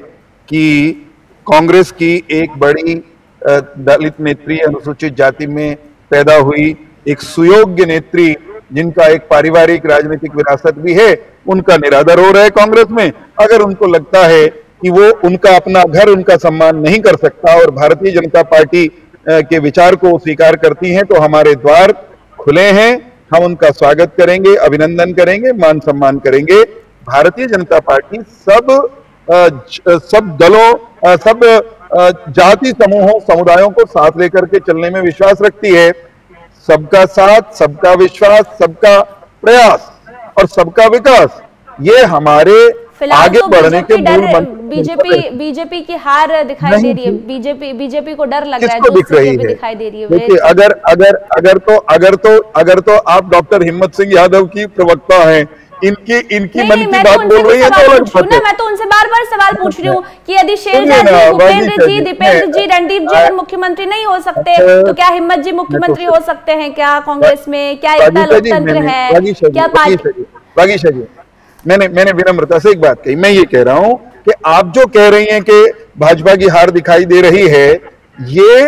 कि कांग्रेस की एक बड़ी दलित नेत्री, अनुसूचित जाति में पैदा हुई एक सुयोग्य नेत्री, जिनका एक पारिवारिक राजनीतिक विरासत भी है, उनका निरादर हो रहा है कांग्रेस में। अगर उनको लगता है कि वो उनका अपना घर, उनका सम्मान नहीं कर सकता और भारतीय जनता पार्टी के विचार को स्वीकार करती हैं, तो हमारे द्वार खुले हैं। हम उनका स्वागत करेंगे, अभिनंदन करेंगे, मान सम्मान करेंगे। भारतीय जनता पार्टी सब दलों, सब जाति समूहों, समुदायों को साथ लेकर के चलने में विश्वास रखती है। सबका साथ, सबका विश्वास, सबका प्रयास और सबका विकास, ये हमारे आगे बढ़ने के मूल मंत्र। बीजेपी की हार दिखाई दे रही है, बीजेपी को डर लग रहा है, दिख रही है, दिखाई दे रही है। देखिए, अगर तो आप डॉक्टर हिम्मत सिंह यादव की प्रवक्ता हैं, इनकी मन की बात बोल रही है तो मैं तो उनसे बार बार सवाल पूछ रही हूँ कि यदि शैलजा जी, भूपेंद्र जी, दीपेंद्र जी, रणदीप जी अगर मुख्यमंत्री नहीं हो सकते तो क्या हिम्मत जी मुख्यमंत्री हो सकते हैं क्या कांग्रेस में? क्या इतना लोकतंत्र है? क्या पार्टी? वागीशा जी, मैंने विनम्रता से एक बात कही। मैं ये कह रहा हूँ कि आप जो कह रही हैं कि भाजपा की हार दिखाई दे रही है, ये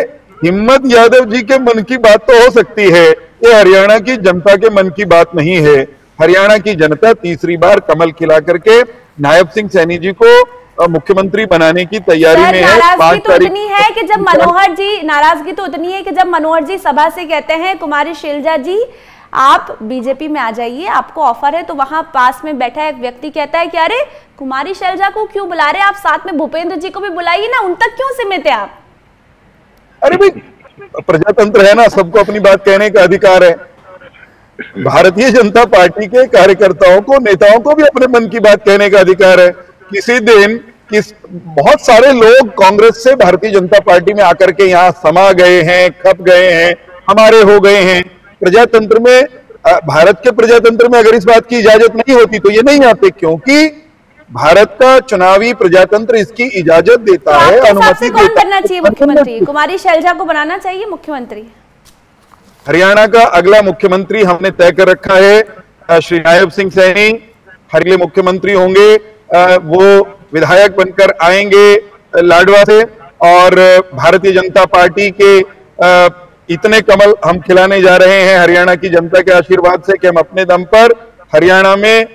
हिम्मत यादव जी के मन की बात तो हो सकती है, ये हरियाणा की जनता के मन की बात नहीं है। हरियाणा की जनता तीसरी बार कमल खिला करके नायब सिंह सैनी जी को मुख्यमंत्री बनाने की तैयारी में है। नाराजगी तो इतनी है कि जब मनोहर जी, नाराजगी तो इतनी है कि जब मनोहर जी सभा से कहते हैं कुमारी शैलजा जी आप बीजेपी में आ जाइए, आपको ऑफर है, तो वहां पास में बैठा एक व्यक्ति कहता है कि अरे कुमारी शैलजा को क्यों बुला रहे हैं आप, साथ में भूपेंद्र जी को भी बुलाइए ना, उन तक क्यों सीमित है आप? अरे भाई, प्रजातंत्र है ना, सबको अपनी बात कहने का अधिकार है। भारतीय जनता पार्टी के कार्यकर्ताओं को, नेताओं को भी अपने मन की बात कहने का अधिकार है। किसी दिन बहुत सारे लोग कांग्रेस से भारतीय जनता पार्टी में आकर के यहाँ समा गए हैं, खप गए हैं, हमारे हो गए हैं। प्रजातंत्र में, भारत के प्रजातंत्र में अगर इस बात की इजाजत नहीं होती तो ये नहीं आते, क्योंकि भारत का चुनावी प्रजातंत्र इसकी इजाजत देता है, अनुमति कौन बनना चाहिए मुख्यमंत्री? कुमारी शैलजा को बनाना चाहिए मुख्यमंत्री? हरियाणा का अगला मुख्यमंत्री हमने तय कर रखा है, श्री नायब सिंह सैनी अगले मुख्यमंत्री होंगे। वो विधायक बनकर आएंगे लाडवा से, और भारतीय जनता पार्टी के इतने कमल हम खिलाने जा रहे हैं हरियाणा की जनता के आशीर्वाद से कि हम अपने दम पर हरियाणा में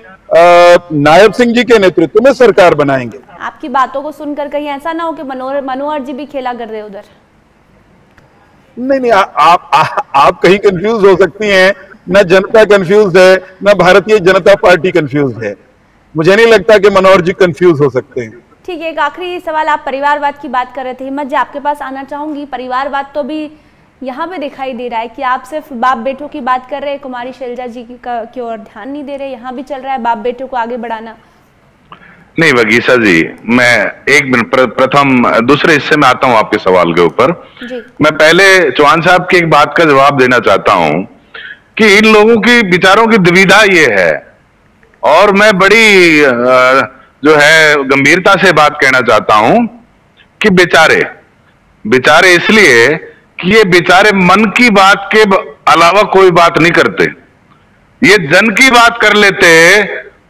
नायब सिंह जी के नेतृत्व में सरकार बनाएंगे। आपकी बातों को सुनकर कहीं ऐसा ना हो कि मनोहर जी भी खेला कर रहे उधर? नहीं, आप कहीं कंफ्यूज हो सकती हैं। न जनता कंफ्यूज है, न भारतीय जनता पार्टी कंफ्यूज है। मुझे नहीं लगता कि मनोहर जी कंफ्यूज हो सकते हैं। ठीक है, एक आखिरी सवाल, आप परिवारवाद की बात कर रहे थे, हिम्मत जी आपके पास आना चाहूंगी। परिवारवाद तो भी यहाँ पे दिखाई दे रहा है कि आप सिर्फ बाप बेटों की बात कर रहे हैं, कुमारी शैलजा जी की ओर ध्यान नहीं दे रहे। यहाँ भी चल रहा है बाप बेटों को आगे बढ़ाना। नहीं वगीसा जी, मैं एक मिनट प्रथम दूसरे हिस्से में आता हूं आपके सवाल के ऊपर। मैं पहले चौहान साहब की एक बात का जवाब देना चाहता हूं कि इन लोगों की विचारों की दुविधा ये है, और मैं बड़ी जो है गंभीरता से बात कहना चाहता हूं कि बेचारे इसलिए कि ये बेचारे मन की बात के अलावा कोई बात नहीं करते। ये जन की बात कर लेते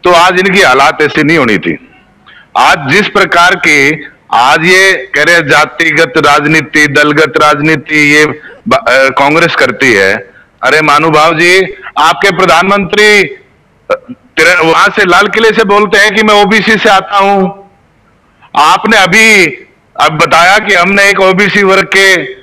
तो आज इनकी हालात ऐसी नहीं होनी थी। आज जिस प्रकार की आज ये कह रहे जातिगत राजनीति, दलगत राजनीति ये कांग्रेस करती है। अरे महानुभाव जी, आपके प्रधानमंत्री वहां से लाल किले से बोलते हैं कि मैं ओबीसी से आता हूं। आपने अब बताया कि हमने एक ओबीसी वर्ग के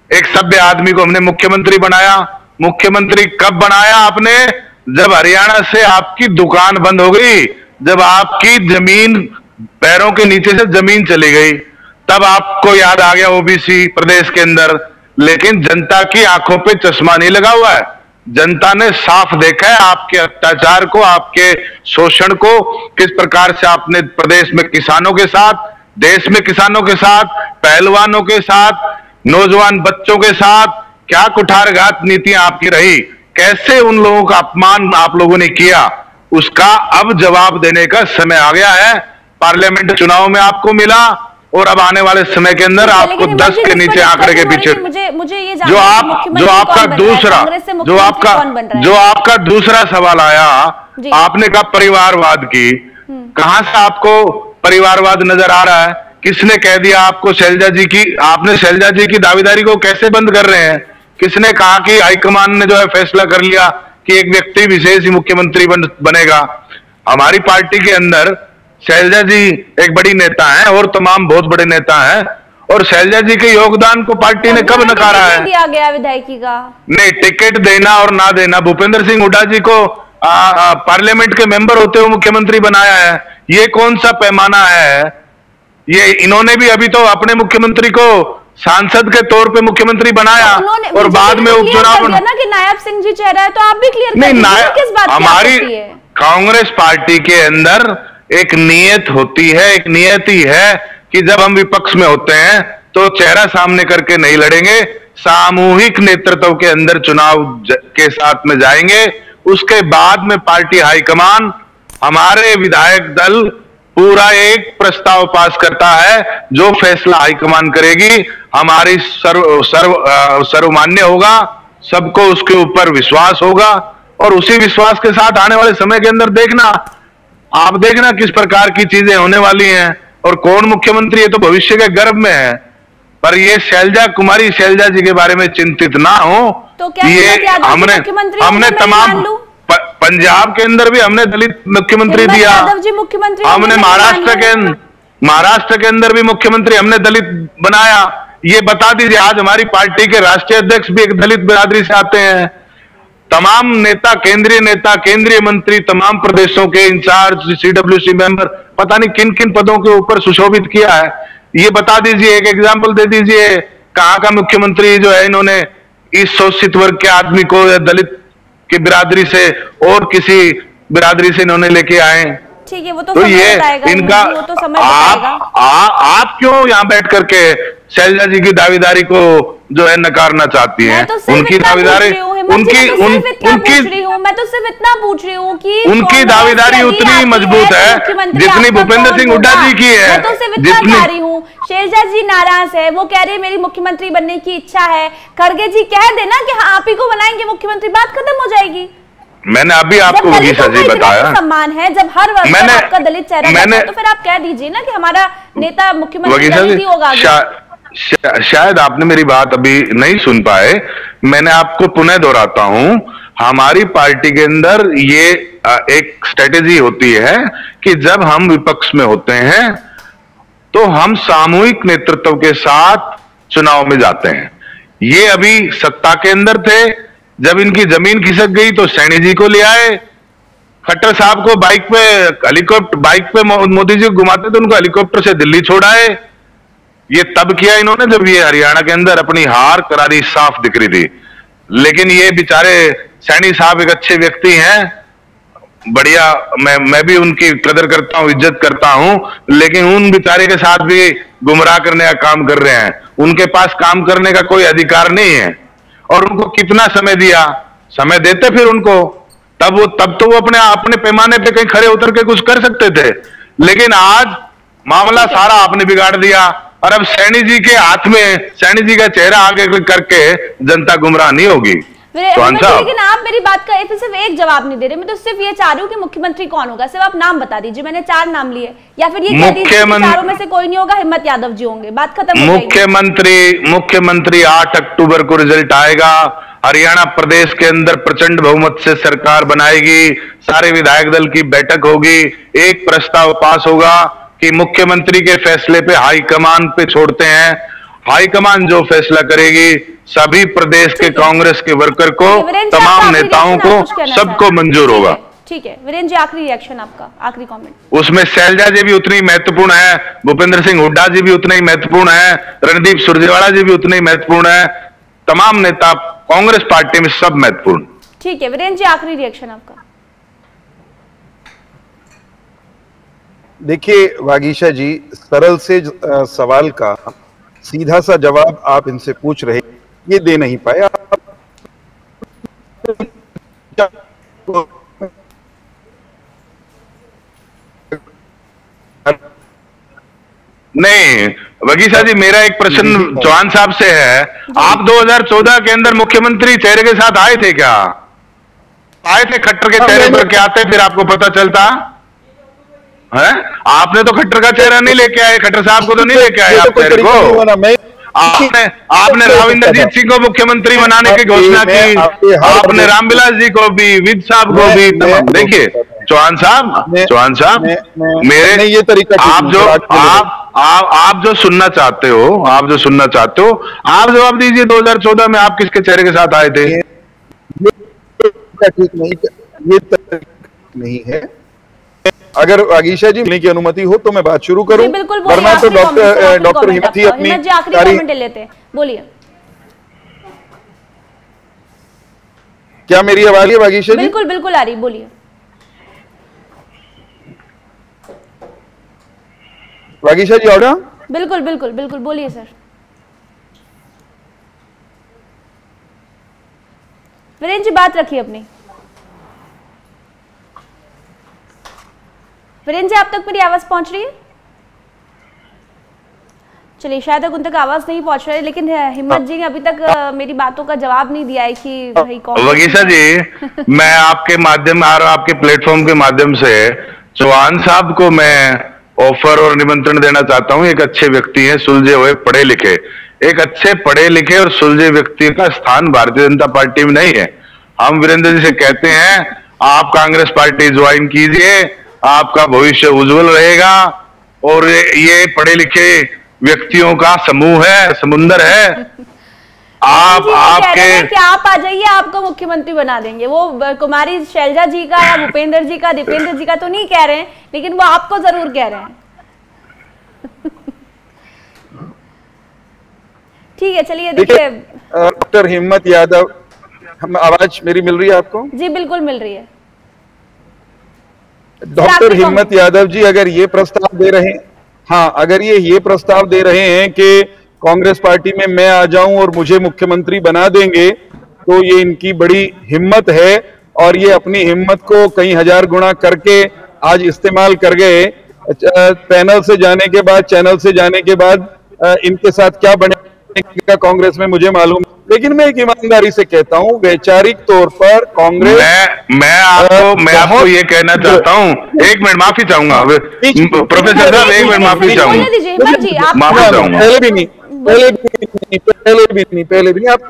एक सभ्य आदमी को हमने मुख्यमंत्री बनाया। मुख्यमंत्री कब बनाया आपने? जब हरियाणा से आपकी दुकान बंद हो गई, जब आपकी जमीन पैरों के नीचे से जमीन चली गई, तब आपको याद आ गया ओबीसी प्रदेश के अंदर। लेकिन जनता की आंखों पे चश्मा नहीं लगा हुआ है। जनता ने साफ देखा है आपके अत्याचार को, आपके शोषण को, किस प्रकार से आपने प्रदेश में किसानों के साथ, देश में किसानों के साथ, पहलवानों के साथ, नौजवान बच्चों के साथ क्या कुठारघात नीतियां आपकी रही, कैसे उन लोगों का अपमान आप लोगों ने किया, उसका अब जवाब देने का समय आ गया है। पार्लियामेंट चुनाव में आपको मिला और अब आने वाले समय के अंदर आपको 10 के नीचे आंकड़े के पीछे मुझे ये जो आपका दूसरा सवाल आया, आपने कहा परिवारवाद की, कहां से आपको परिवारवाद नजर आ रहा है? किसने कह दिया आपको शैलजा जी की? आपने शैलजा जी की दावेदारी को कैसे बंद कर रहे हैं? किसने कहा कि हाईकमान ने जो है फैसला कर लिया कि एक व्यक्ति विशेष ही मुख्यमंत्री बनेगा? हमारी पार्टी के अंदर शैलजा जी एक बड़ी नेता हैं और तमाम बहुत बड़े नेता हैं, और शैलजा जी के योगदान को पार्टी ने कब नकारा है? दिया गया विधायकी का नहीं, टिकट देना और ना देना, भूपेंद्र सिंह हुड्डा जी को पार्लियामेंट के मेंबर होते हुए मुख्यमंत्री बनाया है। ये कौन सा पैमाना है? ये इन्होंने भी अभी तो अपने मुख्यमंत्री को सांसद के तौर पे मुख्यमंत्री बनाया और बाद में उपचुनाव ना कि नायब सिंह जी चेहरा है, तो आप भी क्लियर नहीं, किस बात हमारी कांग्रेस पार्टी के अंदर एक नियत होती है, एक नियति है कि जब हम विपक्ष में होते हैं तो चेहरा सामने करके नहीं लड़ेंगे, सामूहिक नेतृत्व के अंदर चुनाव के साथ में जाएंगे। उसके बाद में पार्टी हाईकमान, हमारे विधायक दल पूरा एक प्रस्ताव पास करता है, जो फैसला हाईकमान करेगी हमारी सर्वमान्य होगा, सबको उसके ऊपर विश्वास होगा, और उसी विश्वास के साथ आने वाले समय के अंदर आप देखना किस प्रकार की चीजें होने वाली हैं और कौन मुख्यमंत्री है, तो भविष्य के गर्भ में है। पर ये शैलजा जी के बारे में चिंतित ना हो। तो क्या ये हमने तमाम पंजाब के अंदर भी हमने दलित मुख्यमंत्री दिया, हमने महाराष्ट्र के अंदर भी मुख्यमंत्री हमने दलित बनाया। ये बता दीजिए, आज हमारी पार्टी के राष्ट्रीय अध्यक्ष भी एक दलित बिरादरी से आते हैं। तमाम नेता, केंद्रीय मंत्री, तमाम प्रदेशों के इंचार्ज, CWC मेंबर, पता नहीं किन किन पदों के ऊपर सुशोभित किया है। ये बता दीजिए, एक एग्जाम्पल दे दीजिए, कहां का मुख्यमंत्री जो है इन्होंने इस शोषित वर्ग के आदमी को या दलित की बिरादरी से और किसी बिरादरी से इन्होंने लेके आए? ठीक है, वो तो ये इनका वो तो समय आप क्यों यहाँ बैठ करके शैलजा जी की दावेदारी को जो है नकारना चाहती हैं? उनकी दावेदारी मैं तो सिर्फ इतना पूछ रही हूँ कि उनकी दावेदारी उतनी मजबूत है जितनी भूपेंद्र सिंह हुड्डा जी की है। मैं तो सिर्फ इतना कह रही हूँ, शैलजा जी नाराज है, वो कह रहे मेरी मुख्यमंत्री बनने की इच्छा है। खड़गे जी कह देना कि हाँ आप ही को बनाएंगे मुख्यमंत्री, बात खत्म हो जाएगी। मैंने अभी आपको वगीसा जी बताया, सम्मान है जब हर वर्ग में आपका दलित चेहरा, तो फिर आप कह दीजिए ना कि हमारा नेता मुख्यमंत्री होगा। शायद आपने मेरी बात अभी नहीं सुन पाए, मैंने आपको पुनः दोहराता हूं, हमारी पार्टी के अंदर ये एक स्ट्रेटेजी होती है कि जब हम विपक्ष में होते हैं तो हम सामूहिक नेतृत्व के साथ चुनाव में जाते हैं। ये अभी सत्ता के अंदर थे, जब इनकी जमीन खिसक गई तो सैनी जी को ले आए, खट्टर साहब को बाइक पे मोदी जी घुमाते थे, उनको हेलीकॉप्टर से दिल्ली छोड़ाए। ये तब किया इन्होंने जब ये हरियाणा के अंदर अपनी हार करारी साफ दिख रही थी। लेकिन ये बेचारे सैनी साहब एक अच्छे व्यक्ति हैं, बढ़िया, मैं भी उनकी कदर करता हूँ, इज्जत करता हूँ, लेकिन उन बेचारे के साथ भी गुमराह करने का काम कर रहे हैं। उनके पास काम करने का कोई अधिकार नहीं है। और उनको कितना समय दिया, समय देते फिर उनको, तब तो वो अपने पैमाने पे कहीं खड़े उतर के कुछ कर सकते थे। लेकिन आज मामला सारा आपने बिगाड़ दिया। और अब सैनी जी के हाथ में, सैनी जी का चेहरा आगे करके जनता गुमराह नहीं होगी। लेकिन आप मेरी बात का सिर्फ एक जवाब नहीं दे रहे। मैं तो सिर्फ ये चाह रही हूँ कि मुख्यमंत्री कौन होगा, सिर्फ आप नाम बता दीजिए। मैंने 4 नाम लिए, या फिर ये कह दीजिए चारों में से कोई नहीं होगा, हिम्मत यादव जी होंगे, बात खत्म हो जाएगी। मुख्यमंत्री 8 अक्टूबर को रिजल्ट आएगा। हरियाणा प्रदेश के अंदर प्रचंड बहुमत से सरकार बनाएगी। सारे विधायक दल की बैठक होगी। एक प्रस्ताव पास होगा कि मुख्यमंत्री के फैसले पे हाईकमान पे छोड़ते हैं। हाईकमान जो फैसला करेगी, सभी प्रदेश के कांग्रेस के वर्कर को, तमाम नेताओं को, सबको मंजूर होगा। ठीक है वीरेंद्र जी, आखिरी रिएक्शन आपका, आखिरी कमेंट। उसमें शैलजा जी भी उतनी महत्वपूर्ण है, भूपेंद्र सिंह हुड्डा जी भी उतने ही महत्वपूर्ण है, रणदीप सुरजेवाला जी भी उतने ही महत्वपूर्ण है, तमाम नेता कांग्रेस पार्टी में सब महत्वपूर्ण। ठीक है वीरेंद्र जी, आखिरी रिएक्शन आपका। देखिए वागीशा जी, सरल से सवाल का सीधा सा जवाब आप इनसे पूछ रहे, ये दे नहीं पाए। नहीं वगीशा जी, मेरा एक प्रश्न चौहान साहब से है। आप 2014 के अंदर मुख्यमंत्री चेहरे के साथ आए थे क्या? आए थे खट्टर के चेहरे पर क्या आते, फिर आपको पता चलता है? आपने तो खट्टर का चेहरा नहीं लेके आए, खट्टर साहब को तो नहीं लेके आए आप चेहरे को। आपने राविंदरजीत सिंह को मुख्यमंत्री बनाने की घोषणा की, आपने रामविलास जी को भी, विद साहब को भी। देखिए चौहान साहब, मेरे ये तरीका आप जो सुनना चाहते हो, आप जवाब दीजिए। 2014 में आप किसके चेहरे के साथ आए थे? ठीक नहीं है। अगर वागीशा जी मिलने की अनुमति हो तो मैं बात शुरू करूं, वरना तो डॉक्टर हिम्मत ही अपनी कमेंट लेते हैं। बोलिए, क्या मेरी आवाज है वागीशा जी? बिल्कुल बिल्कुल आ रही, बोलिए। वागीशा जी आओ। बिल्कुल बिल्कुल बिल्कुल, बोलिए सर। वीरेंद्र जी बात रखिए अपनी। वीरेंद्र जी, आप तक मेरी आवाज पहुंच रही है? चलिए, शायद तक उन तक आवाज नहीं पहुंच रही, लेकिन हिम्मत जी ने अभी तक मेरी बातों का जवाब नहीं दिया है कि भाई कौन। वगीशा जी, मैं आपके माध्यम आ रहा, आपके प्लेटफॉर्म के माध्यम से चौहान साहब को मैं ऑफर और निमंत्रण देना चाहता हूं। एक अच्छे व्यक्ति हैं, सुलझे हुए, पढ़े लिखे। एक अच्छे पढ़े लिखे और सुलझे व्यक्ति का स्थान भारतीय जनता पार्टी में नहीं है। हम वीरेंद्र जी से कहते हैं, आप कांग्रेस पार्टी ज्वाइन कीजिए, आपका भविष्य उज्जवल रहेगा। और ये पढ़े लिखे व्यक्तियों का समूह है, समुंदर है। आप आ जाइए, आपको मुख्यमंत्री बना देंगे। वो कुमारी शैलजा जी का या भूपेंद्र जी का, दीपेंद्र जी का तो नहीं कह रहे हैं, लेकिन वो आपको जरूर कह रहे हैं। ठीक है, चलिए देखिए। डॉक्टर हिम्मत यादव, आवाज मेरी मिल रही है आपको? जी बिल्कुल मिल रही है। डॉक्टर हिम्मत यादव जी अगर ये प्रस्ताव दे रहे हैं, हाँ, अगर ये प्रस्ताव दे रहे हैं कि कांग्रेस पार्टी में मैं आ जाऊं और मुझे मुख्यमंत्री बना देंगे, तो ये इनकी बड़ी हिम्मत है। और ये अपनी हिम्मत को कई हजार गुना करके आज इस्तेमाल कर गए। पैनल से जाने के बाद, चैनल से जाने के बाद इनके साथ क्या बनेगा कांग्रेस में मुझे मालूम, लेकिन मैं एक ईमानदारी से कहता हूं, वैचारिक तौर पर कांग्रेस, मैं आपको ये कहना चाहता हूं, एक मिनट माफी चाहूंगा प्रोफेसर साहब, एक मिनट माफी चाहूंगा, माफी चाहूंगा। पहले भी नहीं आप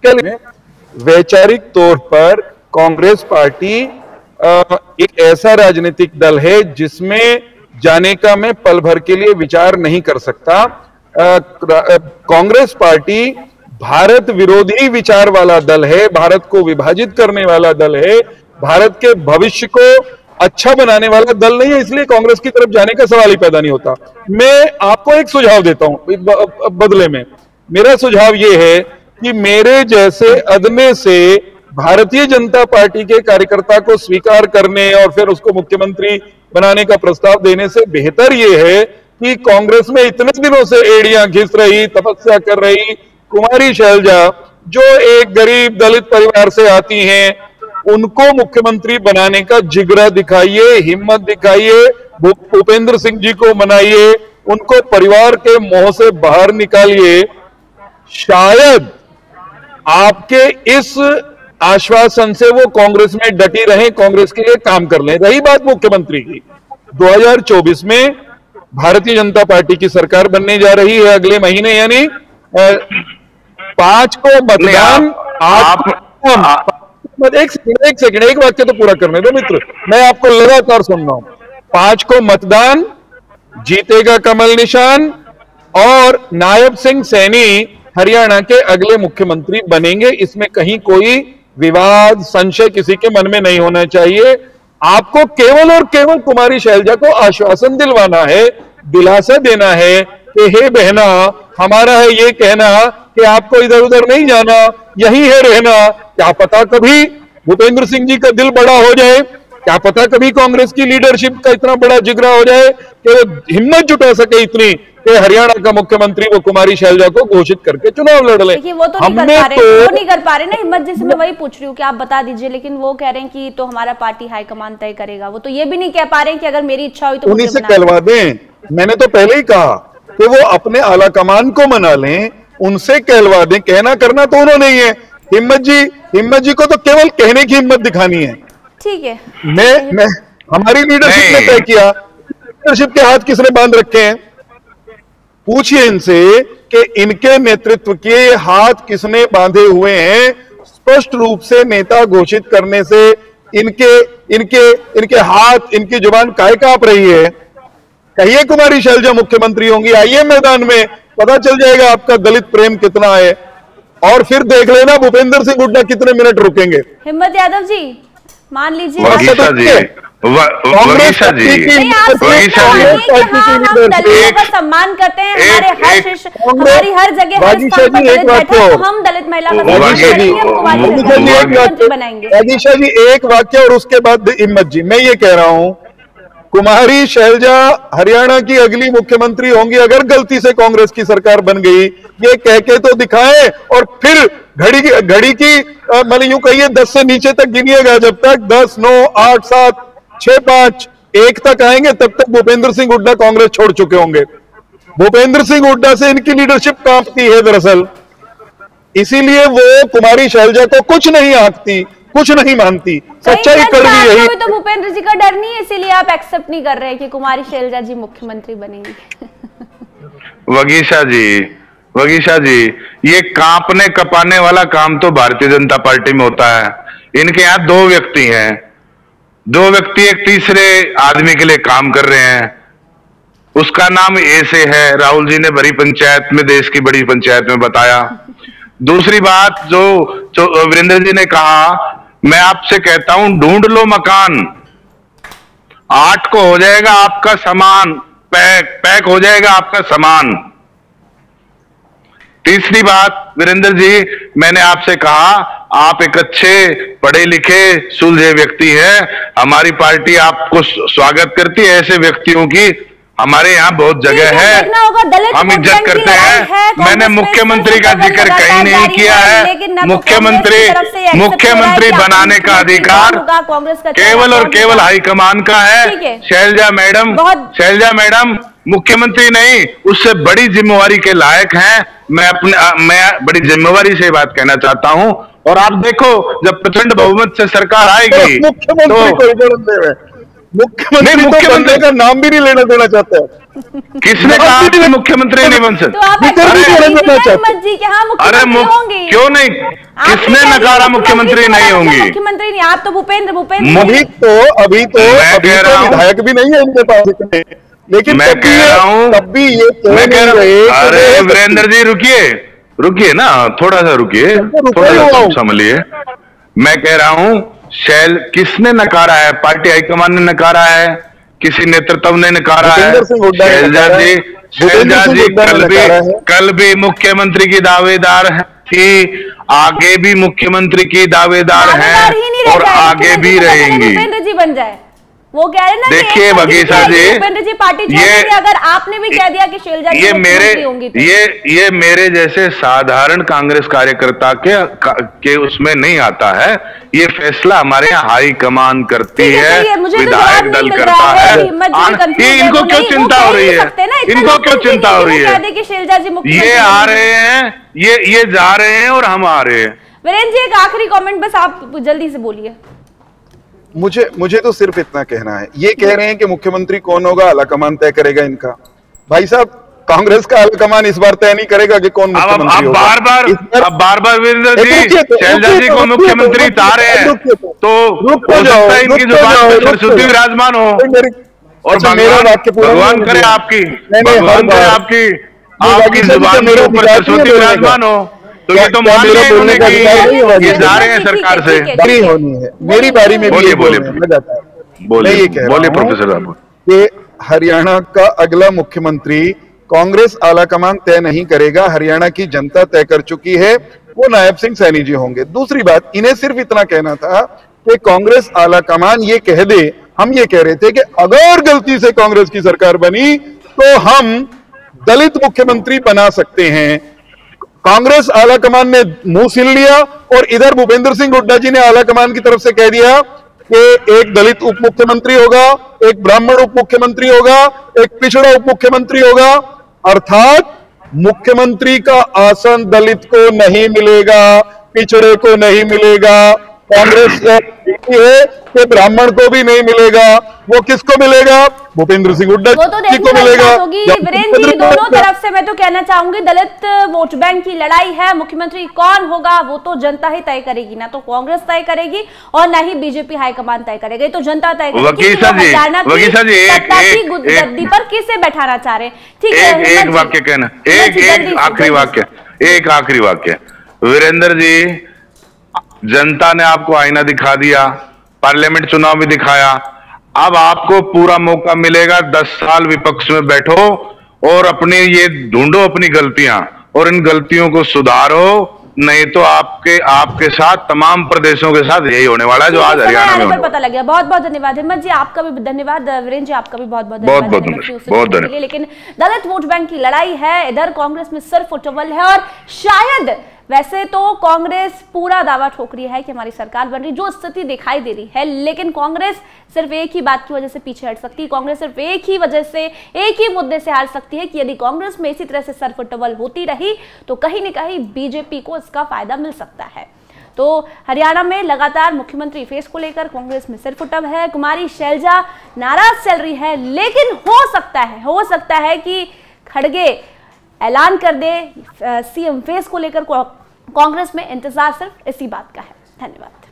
कह, वैचारिक तौर पर कांग्रेस पार्टी एक ऐसा राजनीतिक दल है जिसमें जाने का मैं पल भर के लिए विचार नहीं कर सकता। कांग्रेस पार्टी भारत विरोधी विचार वाला दल है, भारत को विभाजित करने वाला दल है, भारत के भविष्य को अच्छा बनाने वाला दल नहीं है, इसलिए कांग्रेस की तरफ जाने का सवाल ही पैदा नहीं होता। मैं आपको एक सुझाव देता हूं बदले में। मेरा सुझाव यह है कि मेरे जैसे अदने से भारतीय जनता पार्टी के कार्यकर्ता को स्वीकार करने और फिर उसको मुख्यमंत्री बनाने का प्रस्ताव देने से बेहतर यह है कि कांग्रेस में इतने दिनों से एड़ियां घिस रही, तपस्या कर रही कुमारी शैलजा, जो एक गरीब दलित परिवार से आती हैं, उनको मुख्यमंत्री बनाने का जिगरा दिखाइए, हिम्मत दिखाइए, भूपेंद्र सिंह जी को मनाइए, उनको परिवार के मोह से बाहर निकालिए। शायद आपके इस आश्वासन से वो कांग्रेस में डटी रहे, कांग्रेस के लिए काम कर लें। रही बात मुख्यमंत्री की, 2024 में भारतीय जनता पार्टी की सरकार बनने जा रही है अगले महीने, यानी 5 को मतदान। एक सेकंड, एक वाक्य तो पूरा करने दो मित्र, मैं आपको लगातार सुन रहा हूं। 5 को मतदान, जीतेगा कमल निशान और नायब सिंह सैनी हरियाणा के अगले मुख्यमंत्री बनेंगे। इसमें कहीं कोई विवाद, संशय किसी के मन में नहीं होना चाहिए। आपको केवल और केवल कुमारी शैलजा को आश्वासन दिलवाना है, दिलासा देना है कि हे बहना, हमारा है ये कहना कि आपको इधर उधर नहीं जाना, यही है रहना। क्या पता कभी भूपेंद्र सिंह जी का दिल बड़ा हो जाए, क्या पता कभी कांग्रेस की लीडरशिप का इतना बड़ा जिगरा हो जाए कि वो हिम्मत जुटा सके इतनी कि हरियाणा का मुख्यमंत्री वो कुमारी शैलजा को घोषित करके चुनाव लड़ ले। वो तो नहीं कर पा रहे ना हिम्मत, जैसे मैं वही पूछ रही हूँ कि आप बता दीजिए, लेकिन वो कह रहे हैं कि तो हमारा पार्टी हाईकमान तय करेगा। वो तो ये भी नहीं कह पा रहे हैं कि अगर मेरी इच्छा हुई तो उन्हीं से कहलवा दें। मैंने तो पहले ही कहा कि वो अपने आला कमान को मना लें, उनसे कहलवा दें। कहना करना तो उन्होंने ही है। हिम्मत जी को तो केवल कहने की हिम्मत दिखानी है। ठीक है, मैं हमारी लीडरशिप ने तय किया, लीडरशिप के हाथ किसने बांध रखे हैं? पूछिए इनसे कि इनके नेतृत्व के हाथ किसने बांधे हुए हैं। स्पष्ट रूप से नेता घोषित करने से इनके हाथ, इनकी जुबान काहे कांप रही है? कहिए कुमारी शैलजा मुख्यमंत्री होंगी, आइए मैदान में, पता चल जाएगा आपका दलित प्रेम कितना है। और फिर देख लेना भूपेंद्र सिंह हुड्डा कितने मिनट रुकेंगे। हिम्मत यादव जी, मान लीजिए वगीशा जी, वगीशा जी, हम दलितों का सम्मान करते हैं, हमारी हर जगह हर स्थान पर दलित बैठे हैं, तो हम दलित महिला का बनाएंगे। वगीशा जी एक वाक्य और उसके बाद हिम्मत जी, मैं ये कह रहा हूं कुमारी शैलजा हरियाणा की अगली मुख्यमंत्री होंगी अगर गलती से कांग्रेस की सरकार बन गई, ये कह के तो दिखाएं। और फिर घड़ी की मतलब यूं कहिए 10 से नीचे तक गिनिएगा, जब तक 10, 9, 8, 7, 6, 5, 1 तक आएंगे तब तक भूपेंद्र सिंह हुड्डा कांग्रेस छोड़ चुके होंगे। भूपेंद्र सिंह हुड्डा से इनकी लीडरशिप कांपती है दरअसल, इसीलिए वो कुमारी शैलजा को कुछ नहीं आंकती, कुछ नहीं मानती। सच्चाई कड़वी यही तो भूपेंद्र जी का डर नहीं है, इसीलिए आप एक्सेप्ट नहीं कर रहे हैं कि कुमारी शैलजा जी मुख्यमंत्री बनेंगी। वगीशा जी, ये कांपने कपाने वाला काम तो भारतीय जनता पार्टी में होता है। इनके यहाँ 2 व्यक्ति हैं, 2 व्यक्ति एक तीसरे आदमी के लिए काम कर रहे हैं। उसका नाम ए से है, राहुल जी ने बड़ी पंचायत में, देश की बड़ी पंचायत में बताया। दूसरी बात जो वीरेंद्र जी ने कहा, मैं आपसे कहता हूं ढूंढ लो मकान, 8 को हो जाएगा आपका सामान पैक हो जाएगा आपका सामान। तीसरी बात वीरेंद्र जी, मैंने आपसे कहा आप एक अच्छे पढ़े लिखे सुलझे व्यक्ति हैं, हमारी पार्टी आपको स्वागत करती है। ऐसे व्यक्तियों की हमारे यहाँ बहुत जगह है, हम इज्जत करते हैं। मैंने मुख्यमंत्री का जिक्र कहीं नहीं किया है। मुख्यमंत्री बनाने का अधिकार केवल और केवल हाईकमान का है। शैलजा मैडम मुख्यमंत्री नहीं, उससे बड़ी जिम्मेवारी के लायक हैं। मैं बड़ी जिम्मेवारी से बात कहना चाहता हूं। और आप देखो, जब प्रचंड बहुमत से सरकार आएगी तो मुख्यमंत्री का नाम भी नहीं लेना देना चाहता है। किसने कहा मुख्यमंत्री नहीं बन सकते? अरे क्यों नहीं, किसने नकारा मुख्यमंत्री नहीं होंगी? मुख्यमंत्री नहीं, आप तो भूपेंद्र अभी तो विधायक भी नहीं है इनके पास, लेकिन मैं कह रहा हूं, अरे वीरेंद्र जी रुकिए ना, थोड़ा सा रुकिए, थोड़ा सा संभलिए। मैं कह रहा हूं किसने नकारा है? पार्टी हाईकमान ने नकारा है, किसी नेतृत्व ने नकारा है। शैलजा जी कल भी मुख्यमंत्री की दावेदार है। थी, आगे भी मुख्यमंत्री की दावेदार हैं और आगे भी रहेंगी। भूपेंद्र जी बन जाए, वो कह रहे हैं ना, देखिए वगीशा जी, भूपेंद्र जी पार्टी छोड़ेंगे अगर आपने भी कह दिया कि शैलजा जी मुख्यमंत्री होंगी तो। ये मेरे जैसे साधारण कांग्रेस कार्यकर्ता के उसमें नहीं आता है, ये फैसला हमारे यहाँ हाई कमान करती है, विधायक दल करता है। इनको क्यों चिंता हो रही है, इनको क्यों चिंता हो रही है? ये आ रहे हैं, ये जा रहे हैं और हम आ रहे हैं। वीरेंद्र जी एक आखिरी कमेंट बस, आप जल्दी से बोलिए। मुझे तो सिर्फ इतना कहना है, ये कह रहे हैं कि मुख्यमंत्री कौन होगा आलाकमान तय करेगा इनका। भाई साहब, कांग्रेस का आलाकमान इस बार तय नहीं करेगा कि कौन मुख्यमंत्री होगा। बार बार वीरेंद्र जी शैलजा जी को मुख्यमंत्री तारे हैं तो हो सकता है इनकी जुबान पर सरस्वती विराजमान हो और भगवान करे आपकी जुबान के ऊपर सरस्वती विराजमान हो, तो ये तो मान रहे हैं कि ये जा रहे हैं सरकार से। होनी है मेरी बारी में। बोलिए प्रोफेसर साहब कि हरियाणा का अगला मुख्यमंत्री कांग्रेस आलाकमान तय नहीं करेगा, हरियाणा की जनता तय कर चुकी है, वो नायब सिंह सैनी जी होंगे। दूसरी बात, इन्हें सिर्फ इतना कहना था कि कांग्रेस आलाकमान ये कह दे, हम ये कह रहे थे कि अगर गलती से कांग्रेस की सरकार बनी तो हम दलित मुख्यमंत्री बना सकते हैं। कांग्रेस आलाकमान ने मुंह सिल लिया और इधर भूपेंद्र सिंह हुड्डा जी ने आलाकमान की तरफ से कह दिया कि एक दलित उप मुख्यमंत्री होगा, एक ब्राह्मण उप मुख्यमंत्री होगा, एक पिछड़ा उप मुख्यमंत्री होगा। अर्थात मुख्यमंत्री का आसन दलित को नहीं मिलेगा, पिछड़े को नहीं मिलेगा, कांग्रेस है कि ब्राह्मण को भी नहीं मिलेगा। वो किसको मिलेगा? भूपेंद्र सिंह हुड्डा जी को मिलेगा। वीरेंद्र जी, दोनों तरफ से मैं तो कहना चाहूंगी, दलित वोट बैंक की लड़ाई है। मुख्यमंत्री कौन होगा वो तो जनता ही तय करेगी, ना तो कांग्रेस तय करेगी और ना ही बीजेपी हाईकमान तय करेगी, तो जनता तय करेगी गद्दी पर किसे बैठाना चाह रहे हैं। ठीक है, एक वाक्य कहना, एक आखिरी वाक्य। वीरेंद्र जी, जनता ने आपको आईना दिखा दिया, पार्लियामेंट चुनाव भी दिखाया, अब आपको पूरा मौका मिलेगा। 10 साल विपक्ष में बैठो और अपने ये ढूंढो अपनी गलतियां और इन गलतियों को सुधारो, नहीं तो आपके साथ तमाम प्रदेशों के साथ यही होने वाला है जो आज हरियाणा में होने पता लग गया। बहुत बहुत धन्यवाद हिम्मत जी, आपका भी धन्यवाद। वीरेंद्र जी, आपका भी बहुत बहुत धन्यवाद। लेकिन दलित वोट बैंक की लड़ाई है, इधर कांग्रेस में सिर्फ फुटबॉल है और शायद वैसे तो कांग्रेस पूरा दावा ठोक रही है कि हमारी सरकार बन रही, जो स्थिति दिखाई दे रही है, लेकिन कांग्रेस सिर्फ एक ही बात की वजह से पीछे हट सकती है। कांग्रेस सिर्फ एक ही वजह से, एक ही मुद्दे से हार सकती है कि यदि कांग्रेस में इसी तरह से सरफुटबल होती रही तो कहीं न कहीं बीजेपी को इसका फायदा मिल सकता है। तो हरियाणा में लगातार मुख्यमंत्री फेस को लेकर कांग्रेस में सिरफुटब है। कुमारी शैलजा नाराज चल रही है, लेकिन हो सकता है कि खड़गे ऐलान कर दे सीएम फेस को लेकर। कांग्रेस में इंतजार सिर्फ इसी बात का है। धन्यवाद।